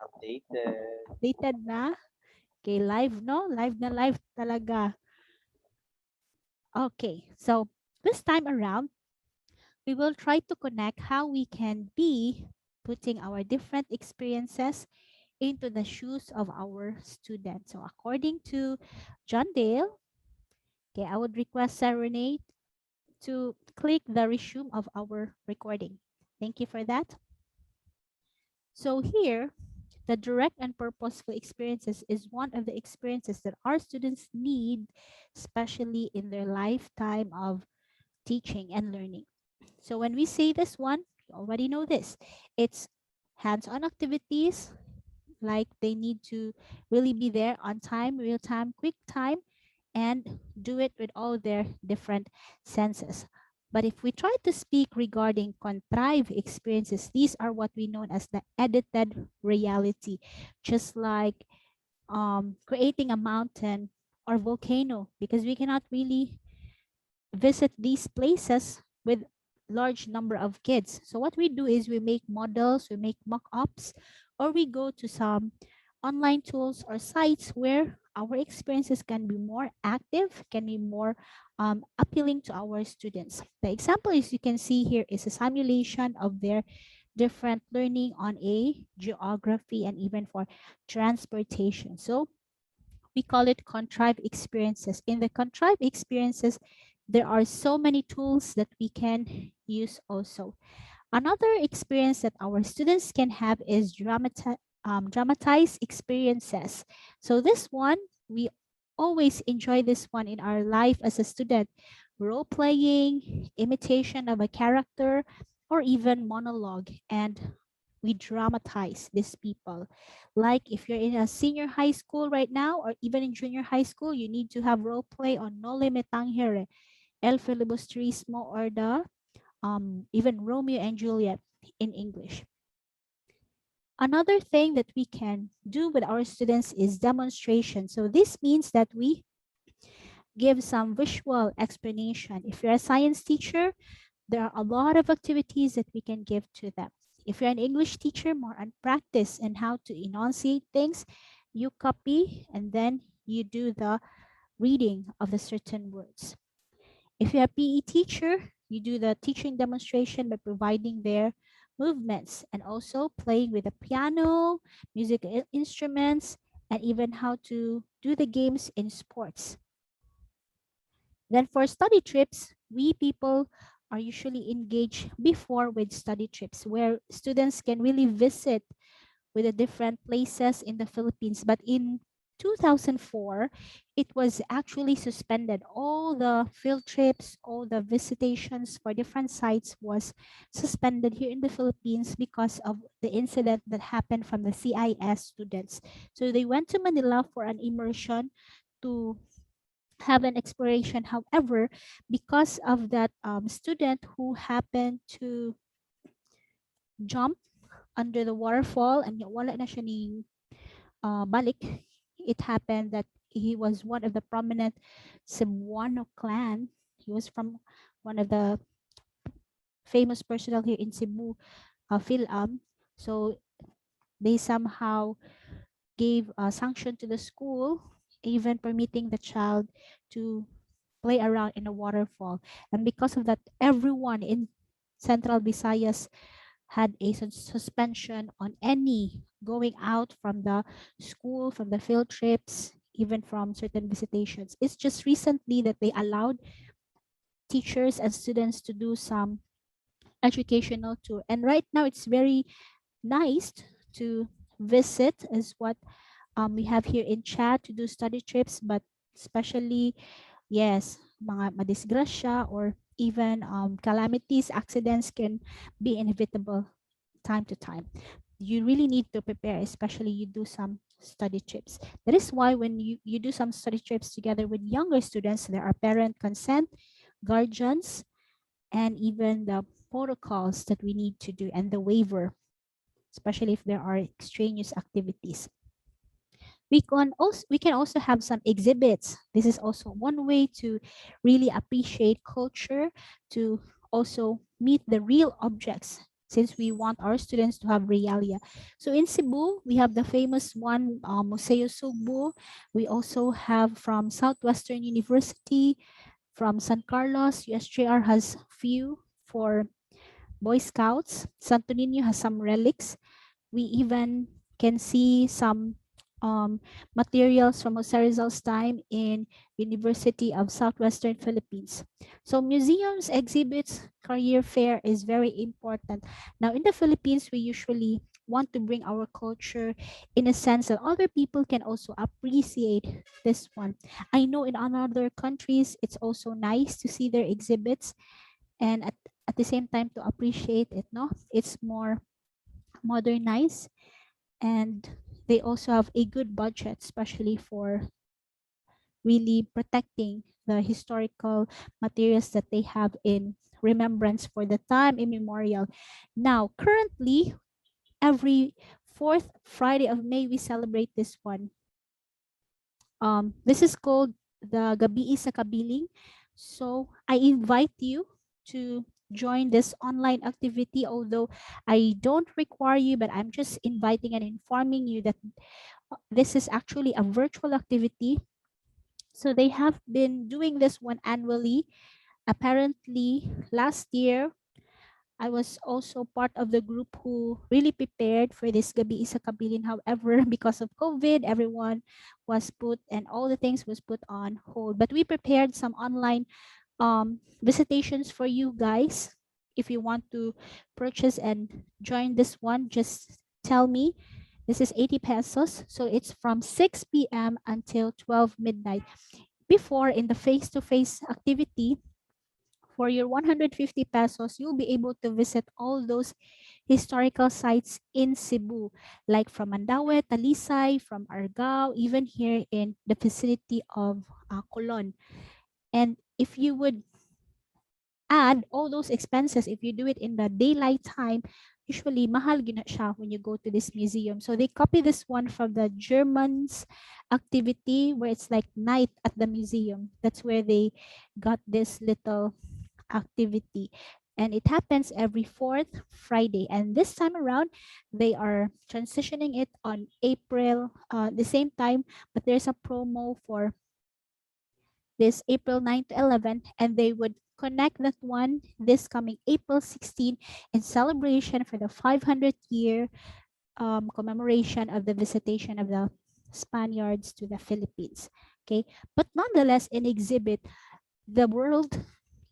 Updated. Updated na? Okay, live no? Live na live talaga. Okay, so this time around, we will try to connect how we can be putting our different experiences into the shoes of our students. So according to John Dale, okay, I would request Sarah Renee to click the resume of our recording. Thank you for that. So here, the direct and purposeful experiences is one of the experiences that our students need, especially in their lifetime of teaching and learning. So when we say this one, you already know this. It's hands-on activities, like they need to really be there on time, real time, quick time, and do it with all their different senses. But if we try to speak regarding contrived experiences, these are what we know as the edited reality, just like creating a mountain or volcano, because we cannot really visit these places with large number of kids. So what we do is we make models, we make mock-ups, or we go to some online tools or sites where our experiences can be more active, can be more appealing to our students. The example is you can see here is a simulation of their different learning on a geography and even for transportation. So we call it contrived experiences. In the contrived experiences, there are so many tools that we can use also. Another experience that our students can have is dramatized experiences. So this one, we always enjoy this one in our life as a student. Role playing, imitation of a character, or even monologue. And we dramatize these people. Like if you're in a senior high school right now, or even in junior high school, you need to have role play on Nole Me Tangere, El Filibusterismo, or the even Romeo and Juliet in English. Another thing that we can do with our students is demonstration. So this means that we give some visual explanation. If you're a science teacher, there are a lot of activities that we can give to them. If you're an English teacher, more on practice and how to enunciate things, you copy and then you do the reading of the certain words. If you're a PE teacher, you do the teaching demonstration by providing their movements and also playing with the piano, music instruments, and even how to do the games in sports. Then for study trips, we people are usually engaged before with study trips where students can really visit with the different places in the Philippines. But in 2004, it was actually suspended. All the field trips, all the visitations for different sites was suspended here in the Philippines because of the incident that happened from the CIS students. So they went to Manila for an immersion to have an exploration. However, because of that student who happened to jump under the waterfall and wala na siya ni balik, it happened that he was one of the prominent Cebuano clan. He was from one of the famous personnel here in Cebu, Philam. So they somehow gave a sanction to the school, even permitting the child to play around in a waterfall. And because of that, everyone in Central Visayas had a suspension on any going out from the school, from the field trips, even from certain visitations. It's just recently that they allowed teachers and students to do some educational tour. And right now it's very nice to visit, as what we have here in chat, to do study trips, but especially, yes, mga madisgrasya or even calamities, accidents can be inevitable time to time. You really need to prepare, especially you do some study trips. That is why when you do some study trips together with younger students, there are parent consent, guardians, and even the protocols that we need to do and the waiver, especially if there are extraneous activities. We can also have some exhibits. This is also one way to really appreciate culture, to also meet the real objects, since we want our students to have realia. So in Cebu, we have the famous one, Museo Cebu. We also have from Southwestern University, from San Carlos, USJR has few for Boy Scouts. Santo Niño has some relics. We even can see some materials from Jose Rizal's time in University of Southwestern Philippines. So museums, exhibits, career fair is very important. Now in the Philippines, we usually want to bring our culture in a sense that other people can also appreciate this one. I know in other countries, it's also nice to see their exhibits and at the same time to appreciate it. No, it's more modernized, and they also have a good budget, especially for really protecting the historical materials that they have in remembrance for the time immemorial. Now, currently, every fourth Friday of May, we celebrate this one. This is called the Gabi sa Kabiling. So I invite you to join this online activity, although I don't require you, but I'm just inviting and informing you that this is actually a virtual activity. So they have been doing this one annually. Apparently, last year, I was also part of the group who really prepared for this Gabi Isa Kabilin. However, because of COVID, everyone was put and all the things was put on hold. But we prepared some online visitations for you guys. If you want to purchase and join this one, just tell me. This is 80 pesos. So it's from 6 p.m. until 12 midnight. Before, in the face-to-face activity, for your 150 pesos, you'll be able to visit all those historical sites in Cebu, like from Mandaue, Talisay, from Argao, even here in the vicinity of Colon. And if you would add all those expenses, if you do it in the daylight time, usually mahal gina siya when you go to this museum. So they copy this one from the Germans activity where it's like night at the museum. That's where they got this little activity. And it happens every fourth Friday. And this time around, they are transitioning it on April, the same time, but there's a promo for this April 9 to 11, and they would connect that one this coming April 16 in celebration for the 500th year commemoration of the visitation of the Spaniards to the Philippines. Okay, but nonetheless, in exhibit, the world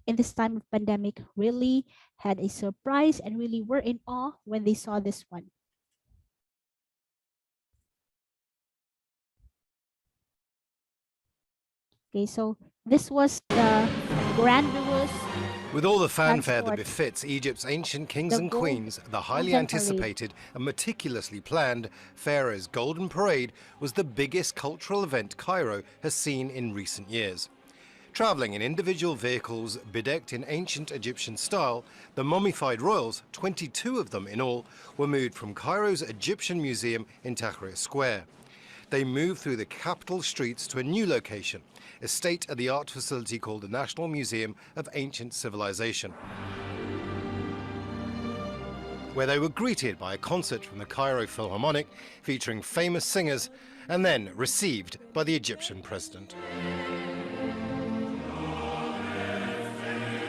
in this time of pandemic really had a surprise and really were in awe when they saw this one. Okay, so this was the grandiose. With all the fanfare that transport, befits Egypt's ancient kings the and gold queens, the highly Golden Parade. anticipated and meticulously planned Pharaoh's Golden Parade was the biggest cultural event Cairo has seen in recent years. Travelling in individual vehicles bedecked in ancient Egyptian style, the mummified royals, 22 of them in all, were moved from Cairo's Egyptian Museum in Tahrir Square. They moved through the capital streets to a new location, a state-of-the-art facility called the National Museum of Ancient Civilization, where they were greeted by a concert from the Cairo Philharmonic featuring famous singers and then received by the Egyptian president.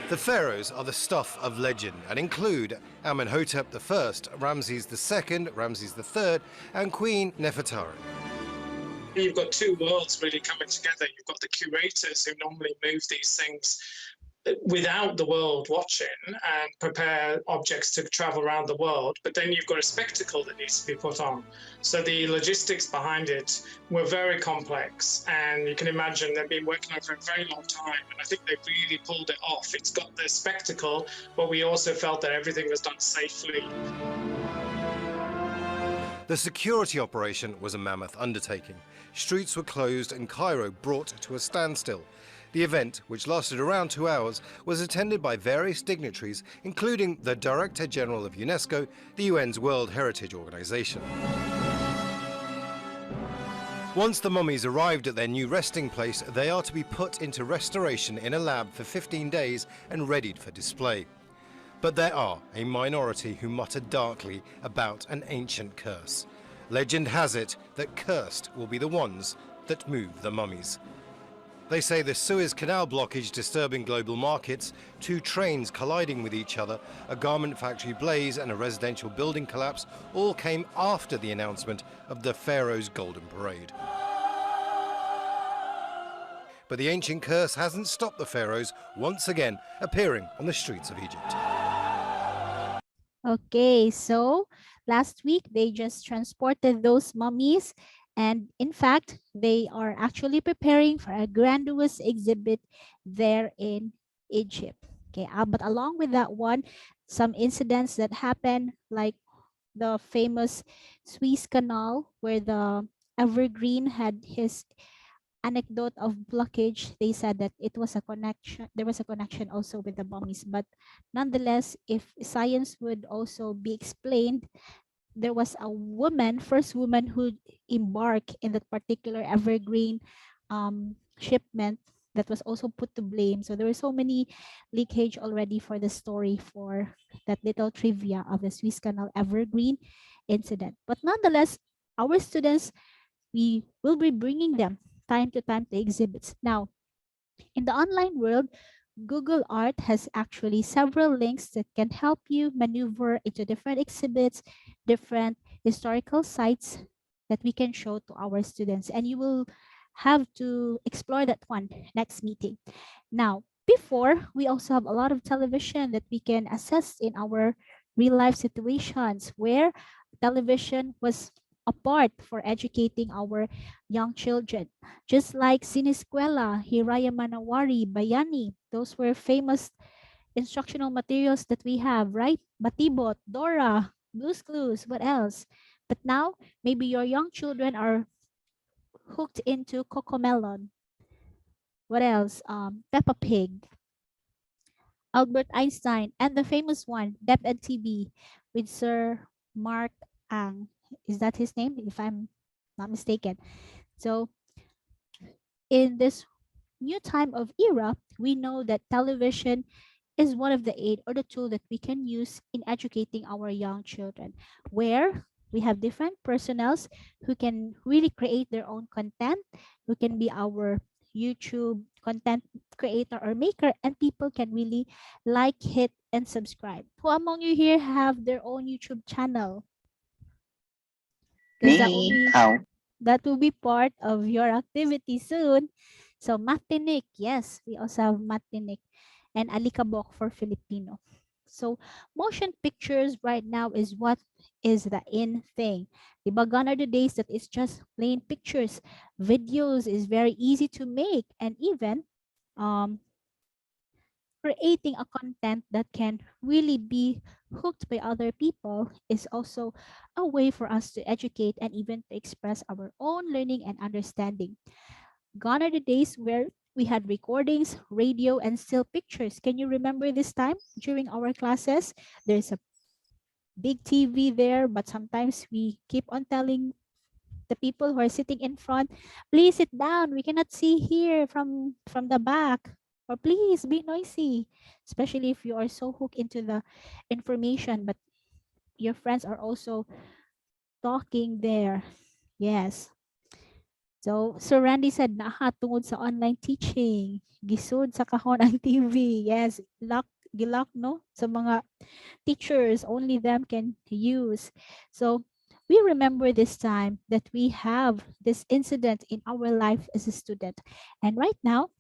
The pharaohs are the stuff of legend and include Amenhotep I, Ramses II, Ramses III, and Queen Nefertari. You've got two worlds really coming together. You've got the curators who normally move these things without the world watching and prepare objects to travel around the world, but then you've got a spectacle that needs to be put on. So the logistics behind it were very complex, and you can imagine they've been working on it for a very long time, and I think they really pulled it off. It's got the spectacle, but we also felt that everything was done safely. The security operation was a mammoth undertaking. Streets were closed and Cairo brought to a standstill. The event, which lasted around 2 hours, was attended by various dignitaries, including the Director General of UNESCO, the UN's World Heritage Organization. Once the mummies arrived at their new resting place, they are to be put into restoration in a lab for 15 days and readied for display. But there are a minority who mutter darkly about an ancient curse. Legend has it that cursed will be the ones that move the mummies. They say the Suez Canal blockage disturbing global markets, 2 trains colliding with each other, a garment factory blaze and a residential building collapse all came after the announcement of the Pharaoh's Golden Parade. But the ancient curse hasn't stopped the pharaohs once again appearing on the streets of Egypt. Okay, so last week they just transported those mummies, and in fact, they are actually preparing for a grandiose exhibit there in Egypt. Okay, but along with that one, some incidents that happened, like the famous Suez Canal, where the Evergreen had his anecdote of blockage. They said that it was a connection, there was a connection also with the mummies, but nonetheless, if science would also be explained, there was a woman, first woman who embarked in that particular evergreen shipment that was also put to blame. So there were so many leakage already for the story for that little trivia of the Swiss Canal Evergreen incident. But nonetheless, our students, we will be bringing them time to time to exhibits. Now, in the online world, Google Art has actually several links that can help you maneuver into different exhibits, different historical sites that we can show to our students. And you will have to explore that one next meeting. Now, before, we also have a lot of television that we can assess in our real life situations where television was a part for educating our young children. Just like Siniskwela, Hiraya Manawari, Bayani, those were famous instructional materials that we have, right? Batibot, Dora, Blue's Clues, what else? But now, maybe your young children are hooked into Cocomelon. What else? Peppa Pig, Albert Einstein, and the famous one, Dep and TB, with Sir Mark Ang. Is that his name? If I'm not mistaken. So in this new time of era, we know that television is one of the aid or the tool that we can use in educating our young children, where we have different personnels who can really create their own content, who can be our YouTube content creator or maker, and people can really like, hit, and subscribe. Who among you here have their own YouTube channel? Because Me, how? that will be part of your activity soon. So Matinik, yes, we also have Matinik, and Alikabok for Filipino. So motion pictures right now is what is the in thing. Diba, gone are the days that it's just plain pictures. Videos is very easy to make, and even um, creating a content that can really be hooked by other people is also a way for us to educate and even to express our own learning and understanding. Gone are the days where we had recordings, radio, and still pictures. Can you remember this time during our classes? There's a big TV there, but sometimes we keep on telling the people who are sitting in front, please sit down. We cannot see here from the back. Or please be noisy, especially if you are so hooked into the information, but your friends are also talking there. Yes. So, Sir Randy said, tungod sa online teaching. Gisud sa kahon ang TV. Yes, gilak, no? Sa mga teachers, only them can use. So, we remember this time that we have this incident in our life as a student. And right now,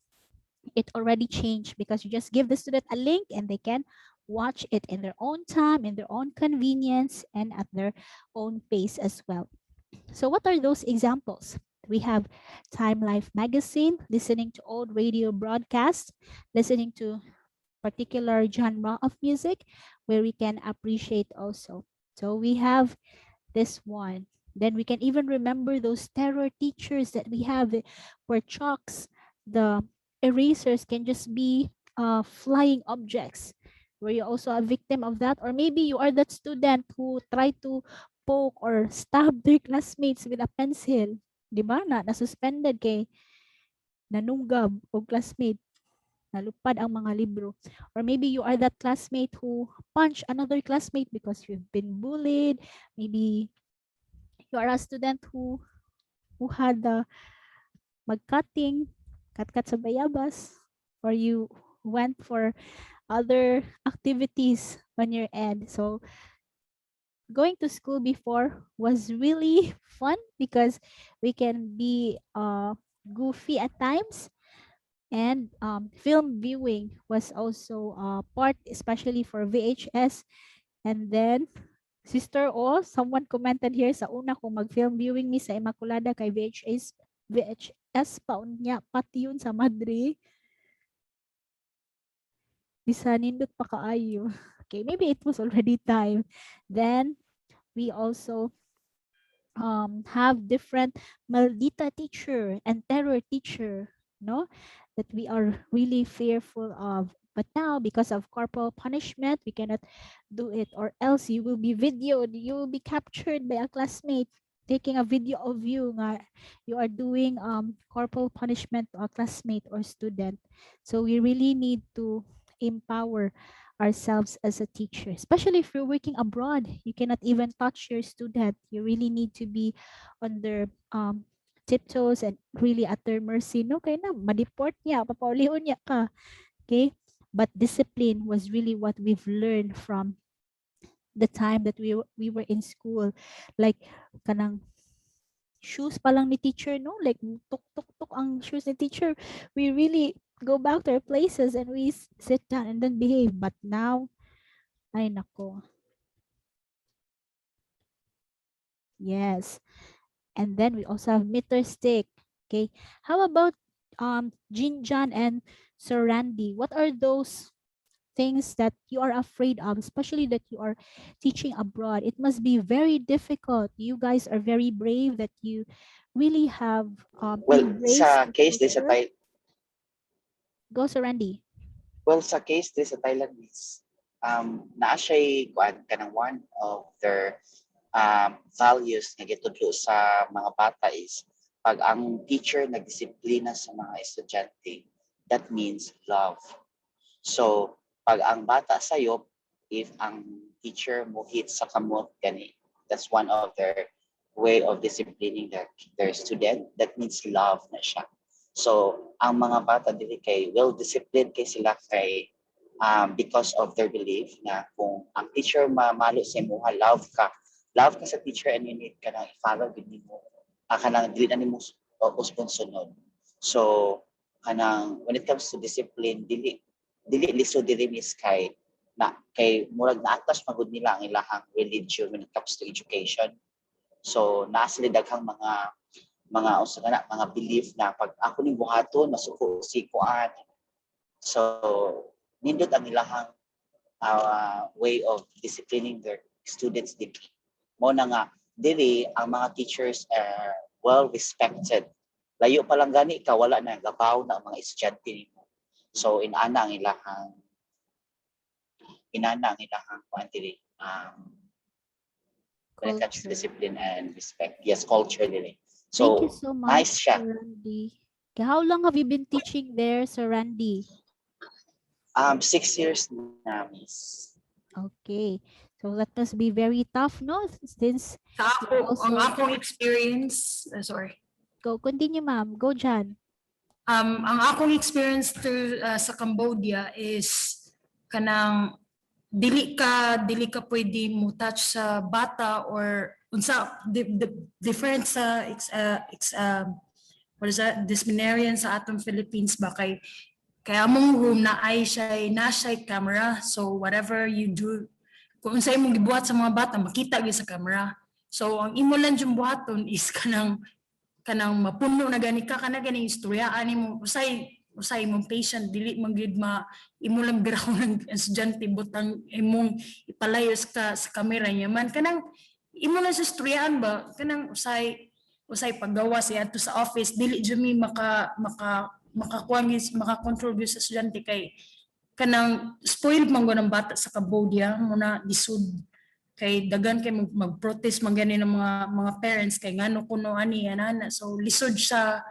it already changed because you just give the student a link and they can watch it in their own time, in their own convenience, and at their own pace as well. So what are those examples? We have Time Life magazine, listening to old radio broadcasts, listening to particular genre of music where we can appreciate also. So we have this one. Then we can even remember those terror teachers that we have where chalks, the erasers can just be flying objects. Were you also a victim of that? Or maybe you are that student who tried to poke or stab their classmates with a pencil. Di ba? Na-suspended kay nanunggab o classmate. Nalupad ang mga libro. Or maybe you are that classmate who punched another classmate because you've been bullied. Maybe you are a student who had the magcutting, kat-kat sa bayabas, or you went for other activities on your end. So going to school before was really fun because we can be goofy at times, and film viewing was also part, especially for VHS. And then Sister O, someone commented here sa una kung mag-film viewing mi sa Immaculada kay VHS pa unya pati yun sa Madre. Bisa nindot pa kaayo. Okay, maybe it was already time. Then we also have different maldita teacher and terror teacher, no? That we are really fearful of. But now, because of corporal punishment, we cannot do it, or else you will be videoed, you will be captured by a classmate taking a video of you nga you are doing corporal punishment to a classmate or student. So we really need to empower ourselves as a teacher, especially if you're working abroad. You cannot even touch your student. You really need to be on their tiptoes and really at their mercy. No, kaya na, ma-deport niya, papaulihon niya ka. Okay? But discipline was really what we've learned from the time that we were in school. Like, kanang shoes pa lang ni teacher, no? Like, tuk tuk tuk ang shoes ni teacher. We really go back to our places and we sit down and then behave. But now, ay nako. Yes. And then we also have meter stick. Okay. How about Jinjan and Sir Randy? What are those things that you are afraid of, especially that you are teaching abroad? It must be very difficult. You guys are very brave that you really have Well, embraced sa the case din sa culture. Go, Sir Randy. Well, sa case din sa Thailandese, naa siya'y kuan kanang one of their values nga gitudlo sa mga bata is pag ang teacher nagdisiplina sa mga estudyante, that means love. So, pag ang bata sayop, if ang teacher mo hit sa kamot gani, that's one of their way of disciplining their student. That means love na siya. So, ang mga bata dili kay well-disciplined kay sila kay because of their belief na kung ang teacher mamalo sa imuha, love ka sa teacher and you need ka na i-follow din mo. Kanang dili na nimo uspon sunod. So, kanang when it comes to discipline, dili lisod dili miss kay murag naatas magud nila ang ilahang religion when it comes to education. So, naa sila daghang mga usa na mga belief na pag ako ning buhaton masuko si kuan. So, nindot ang ilahang way of disciplining their students dili. Mo na nga dili ang mga teachers are well respected. Layo pa lang gani ka wala na gabaw na ang mga estudyante nimo. So inana ang ilahang kuan dili when it comes to discipline and respect. Yes, culture dili. So, thank you so much, nice siya. Sir Randy. Okay, how long have you been teaching there, Sir Randy? 6 years na, miss. Okay. So that must be very tough, no? Since ang akong experience, sorry. Go, continue, ma'am. Go, Jan. Ang akong experience sa Cambodia is kanang dili ka pwede mo touch sa bata or unsa different sa what is that, disciplinarian sa atong Philippines ba kay among room na siya camera, so whatever you do kung unsa imong gibuhat sa mga bata makita gyud sa camera. So ang imo lang jud buhaton is kanang mapuno na gani ka kana gani istoryaan nimo usay imong patient dili man gyud imo lang biraw ng estudyante butang imong ipalayos ka sa camera niya man kanang imo lang sa istoryaan ba kanang usay paggawa siya ato sa office dili jud mi maka-control gyud sa estudyante kay kanang spoiled man ng bata sa Cambodia muna lisod kay dagan kay mag-protest man gani ng mga parents kay ngano kuno ani ana so lisod sa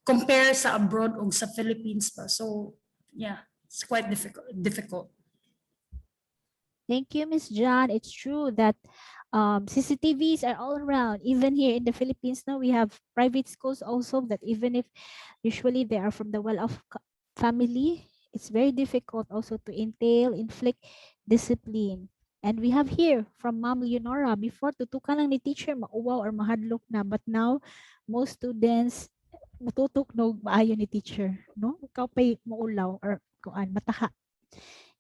compare sa abroad o sa Philippines pa. So yeah, it's quite difficult. Thank you, Miss John. It's true that CCTVs are all around. Even here in the Philippines now, we have private schools also that even if usually they are from the well-off family, it's very difficult also to inflict discipline. And we have here from Ma'am Leonora, before tutukan lang ni teacher, mauwaw or mahadlok na. But now, most students, mututok no maayo ni teacher. No? Ikaw pa'y maulaw or kuan, mataha.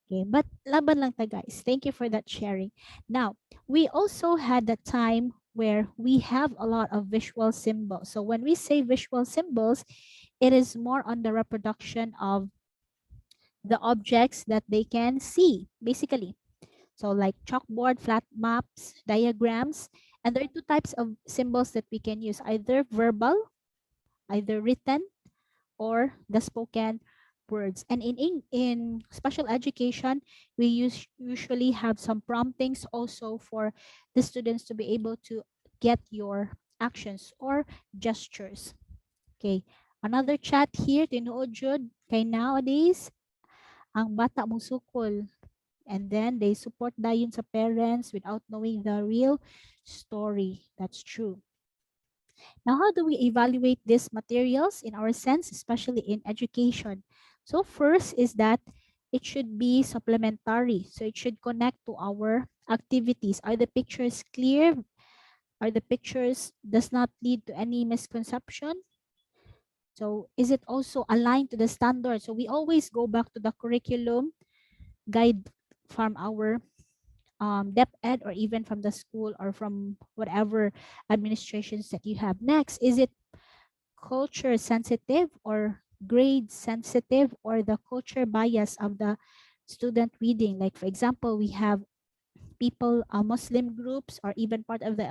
Okay, but laban lang ta guys. Thank you for that sharing. Now, we also had the time where we have a lot of visual symbols. So when we say visual symbols, it is more on the reproduction of the objects that they can see, basically. So like chalkboard, flat maps, diagrams, and there are two types of symbols that we can use, either verbal, either written, or the spoken words. And in special education, we usually have some promptings also for the students to be able to get your actions or gestures. Okay. Another chat here, tinuod jud kay nowadays ang bata musukol, and then they support dayon sa parents without knowing the real story. That's true. Now, how do we evaluate these materials in our sense, especially in education? So first is that it should be supplementary. So it should connect to our activities. Are the pictures clear? Are the pictures does not lead to any misconception? So is it also aligned to the standard? So we always go back to the curriculum guide from our depth ed, or even from the school or from whatever administrations that you have. Next, is it culture sensitive or grade sensitive, or the culture bias of the student reading? Like for example, we have people, Muslim groups, or even part of the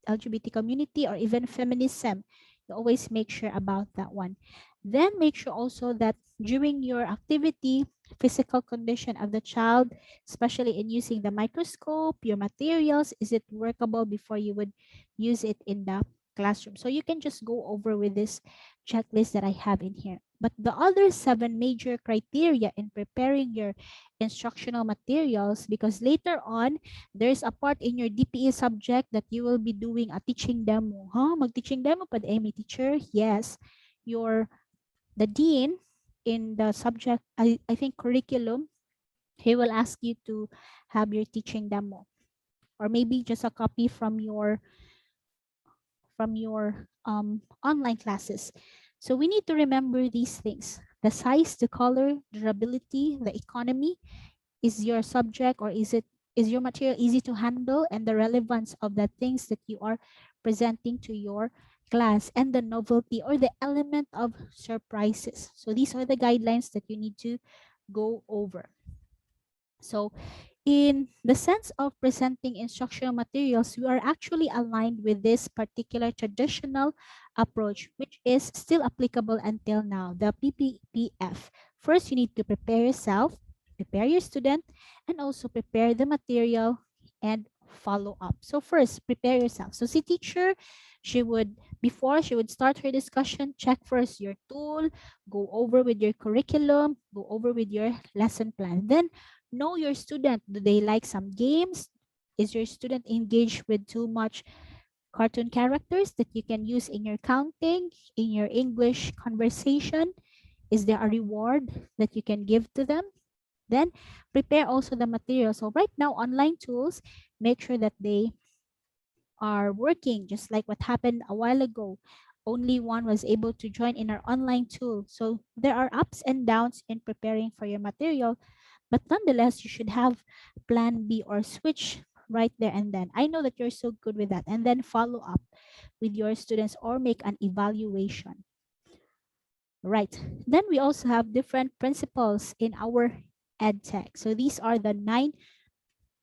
LGBT community, or even feminism. You always make sure about that one. Then make sure also that during your activity, physical condition of the child, especially in using the microscope, your materials, is it workable before you would use it in the classroom? So you can just go over with this checklist that I have in here. But the other 7 major criteria in preparing your instructional materials, because later on, there's a part in your DPE subject that you will be doing a teaching demo. Mag-teaching demo pa the teacher? Yes. The dean in the subject, I think curriculum, he will ask you to have your teaching demo, or maybe just a copy from your online classes. So we need to remember these things: the size, the color, durability, the economy. Is your subject, or is your material easy to handle, and the relevance of the things that you are presenting to your class, and the novelty or the element of surprises. So these are the guidelines that you need to go over. So in the sense of presenting instructional materials, we are actually aligned with this particular traditional approach, which is still applicable until now, the PPPF. First, you need to prepare yourself, prepare your student, and also prepare the material and follow up. So first, prepare yourself. So see teacher, before she would start her discussion, check first your tool, go over with your curriculum, go over with your lesson plan. Then know your student. Do they like some games? Is your student engaged with too much cartoon characters that you can use in your counting, in your English conversation? Is there a reward that you can give to them? Then prepare also the material. So right now, online tools, make sure that they are working, just like what happened a while ago. Only one was able to join in our online tool. So there are ups and downs in preparing for your material, but nonetheless, you should have plan B or switch right there and then. I know that you're so good with that. And then follow up with your students or make an evaluation. Right. Then we also have different principles in our EdTech. So these are the 9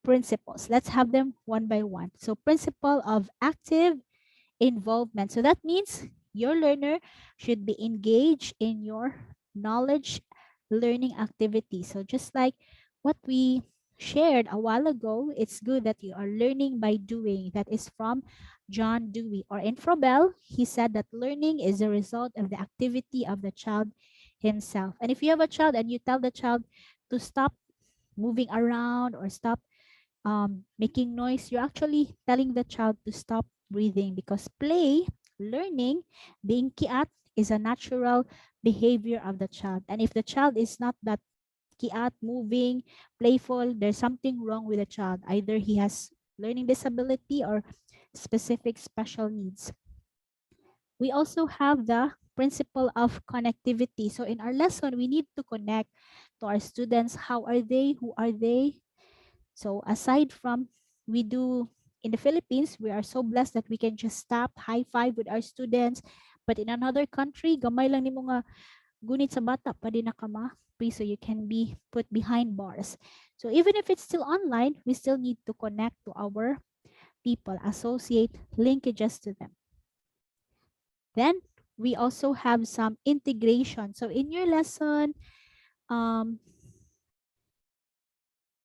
principles. Let's have them one by one. So principle of active involvement. So that means your learner should be engaged in your knowledge learning activity. So just like what we shared a while ago, it's good that you are learning by doing. That is from John Dewey. Or in Frobel, he said that learning is a result of the activity of the child himself. And if you have a child and you tell the child to stop moving around or stop making noise, you're actually telling the child to stop breathing, because play, learning, being kiat is a natural behavior of the child. And if the child is not that kiat, moving, playful, there's something wrong with the child. Either he has learning disability or specific special needs. We also have the principle of connectivity. So in our lesson, we need to connect to our students. How are they? Who are they? So aside from we do in the Philippines, we are so blessed that we can just stop, high five with our students. But in another country, gamay lang ni mga gunit sa bata pa din nakama, so you can be put behind bars. So even if it's still online, we still need to connect to our people, associate linkages to them. Then we also have some integration. So in your lesson, Um,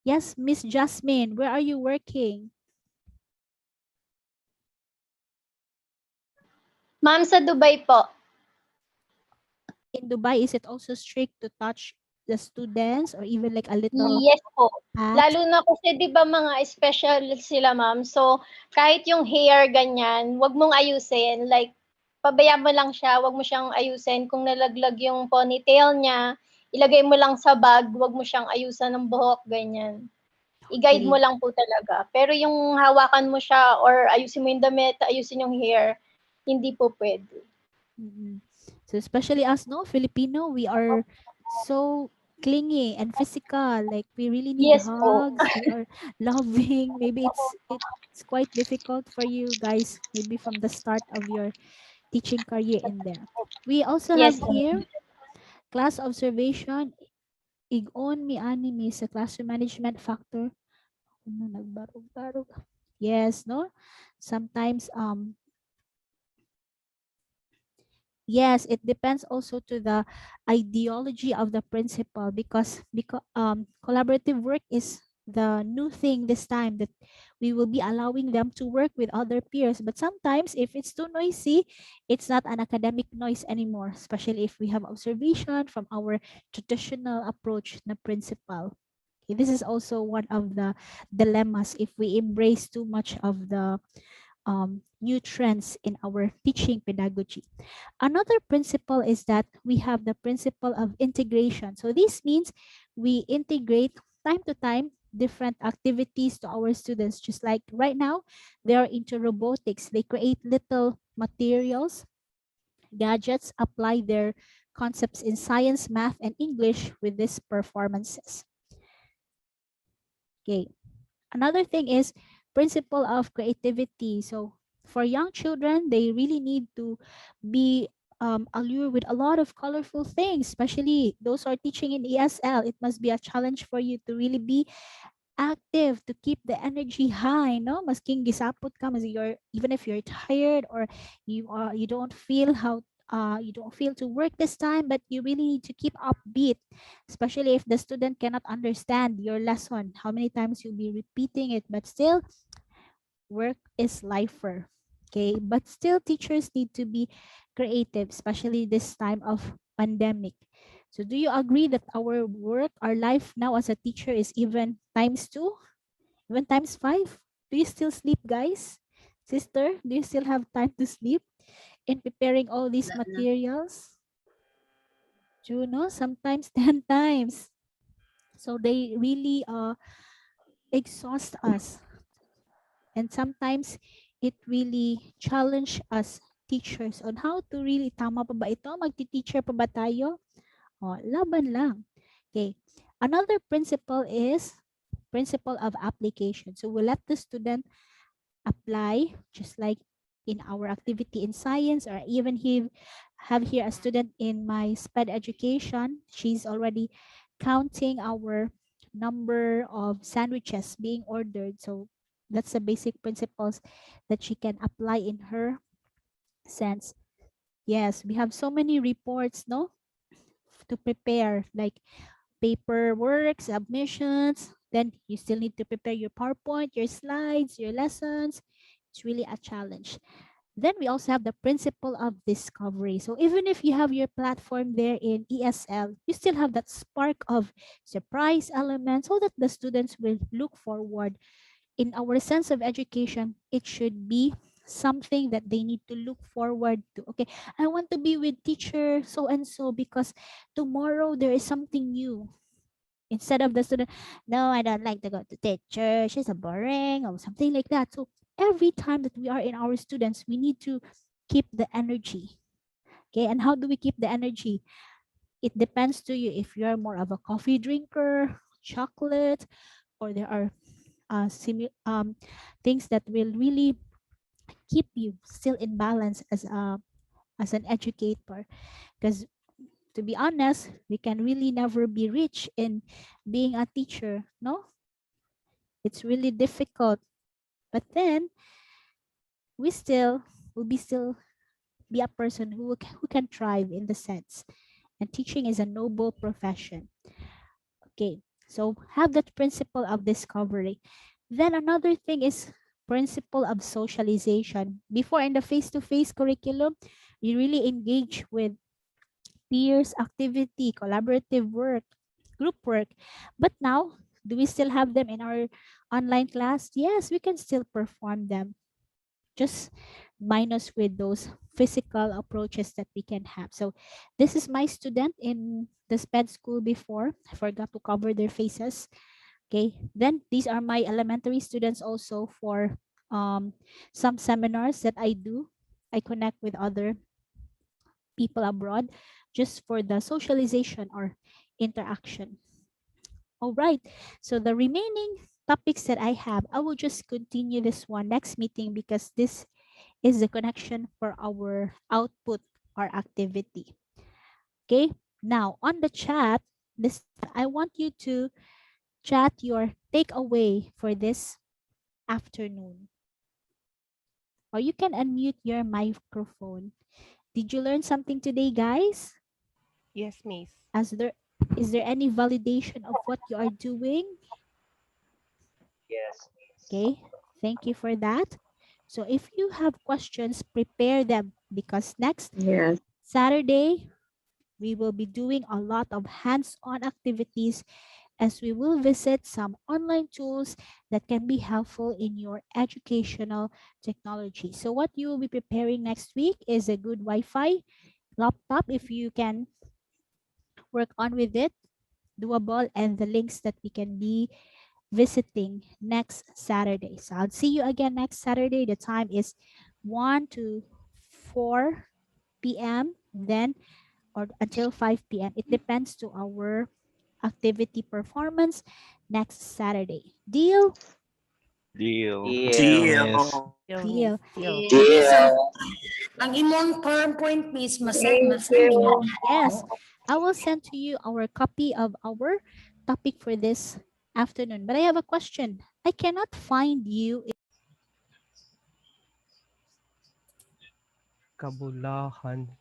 yes, Miss Jasmine, where are you working? Ma'am, sa Dubai po. In Dubai, is it also strict to touch the students or even like a little Yes po. pat? Lalo na kasi 'di ba mga special sila, ma'am. So, kahit yung hair ganyan, 'wag mong ayusin. Like, pabayaan mo lang siya, 'wag mo siyang ayusin. Kung nalaglag yung ponytail niya, ilagay mo lang sa bag, 'wag mo siyang ayusan ng buhok, ganyan. I-guide mo Okay. lang po talaga. Pero yung hawakan mo siya or ayusin mo yung damit, ayusin yung hair, hindi po pwede. So especially us, no, Filipino, we are so clingy and physical. Like we really need Yes po. hugs. We are loving. Maybe it's quite difficult for you guys. Maybe from the start of your teaching career in there. We also have Yes po. here class observation. Igon mi anime sa classroom management factor. Ano, nagbarog-barog. Yes, no? Sometimes yes, it depends also to the ideology of the principal because collaborative work is the new thing this time that we will be allowing them to work with other peers. But sometimes if it's too noisy, it's not an academic noise anymore, especially if we have observation from our traditional approach na principal. Okay, this is also one of the dilemmas if we embrace too much of the new trends in our teaching pedagogy. Another principle is that we have the principle of integration. So this means we integrate time to time different activities to our students. Just like right now, they are into robotics. They create little materials, gadgets, apply their concepts in science, math, and English with these performances. Okay. Another thing is principle of creativity. So for young children, they really need to be allured with a lot of colorful things, especially those who are teaching in ESL. It must be a challenge for you to really be active, to keep the energy high, no? Masking gisapot ka, mas you're, even if you're tired or you don't feel you don't feel to work this time, but you really need to keep upbeat, especially if the student cannot understand your lesson, how many times you'll be repeating it, but still work is lifer. Okay, but still teachers need to be creative, especially this time of pandemic. So do you agree that our work, our life now as a teacher is even times 2, even times 5? Do you still sleep, guys? Sister, do you still have time to sleep in preparing all these materials? No, sometimes 10 times. So they really exhaust us. And sometimes it really challenge us teachers on how to really, tama pa ba ito? Magti-teacher pa ba tayo? O, laban lang. Okay. Another principle is principle of application. So we let the student apply, just like in our activity in science, or even have here a student in my SPED education. She's already counting our number of sandwiches being ordered. So that's the basic principles that she can apply in her sense. Yes, we have so many reports, no, to prepare, like paperwork, submissions. Then you still need to prepare your PowerPoint, your slides, your lessons. It's really a challenge. Then we also have the principle of discovery. So even if you have your platform there in ESL, you still have that spark of surprise element so that the students will look forward. In our sense of education, it should be something that they need to look forward to. Okay, I want to be with teacher so and so because tomorrow there is something new. Instead of the student, no, I don't like to go to teacher, she's a boring or something like that. So every time that we are in our students, we need to keep the energy. Okay, and how do we keep the energy? It depends to you if you're more of a coffee drinker, chocolate, or there are things that will really keep you still in balance as an educator. Because to be honest, we can really never be rich in being a teacher, no? It's really difficult. But then we still still be a person who can thrive in the sense. And teaching is a noble profession. Okay, so have that principle of discovery. Then another thing is principle of socialization. Before in the face-to-face curriculum, you really engage with peers activity, collaborative work, group work. But now, do we still have them in our online class? Yes, we can still perform them. Just minus with those physical approaches that we can have. So this is my student in the SPED school before. I forgot to cover their faces. Okay, then these are my elementary students also for some seminars that I do. I connect with other people abroad just for the socialization or interaction. All right, so the remaining topics that I have, I will just continue this one next meeting because this is the connection for our output or activity. Okay, now on the chat, this I want you to chat your takeaway for this afternoon. Or you can unmute your microphone. Did you learn something today, guys? Yes, Miss. Is there any validation of what you are doing? Yes. Okay, thank you for that. So if you have questions, prepare them because next Yes. Saturday, we will be doing a lot of hands-on activities as we will visit some online tools that can be helpful in your educational technology. So what you will be preparing next week is a good Wi-Fi laptop if you can work on with it, doable, and the links that we can be visiting next Saturday. So I'll see you again next Saturday. The time is 1 to 4 p.m. Then or until 5 p.m. It depends to our activity performance next Saturday. Deal? Deal. Yeah. Miss. Deal. Miss, ang imong PowerPoint, Miss, masend ninyo. Yes, I will send to you our copy of our topic for this afternoon. But I have a question. I cannot find you. Kabulahan.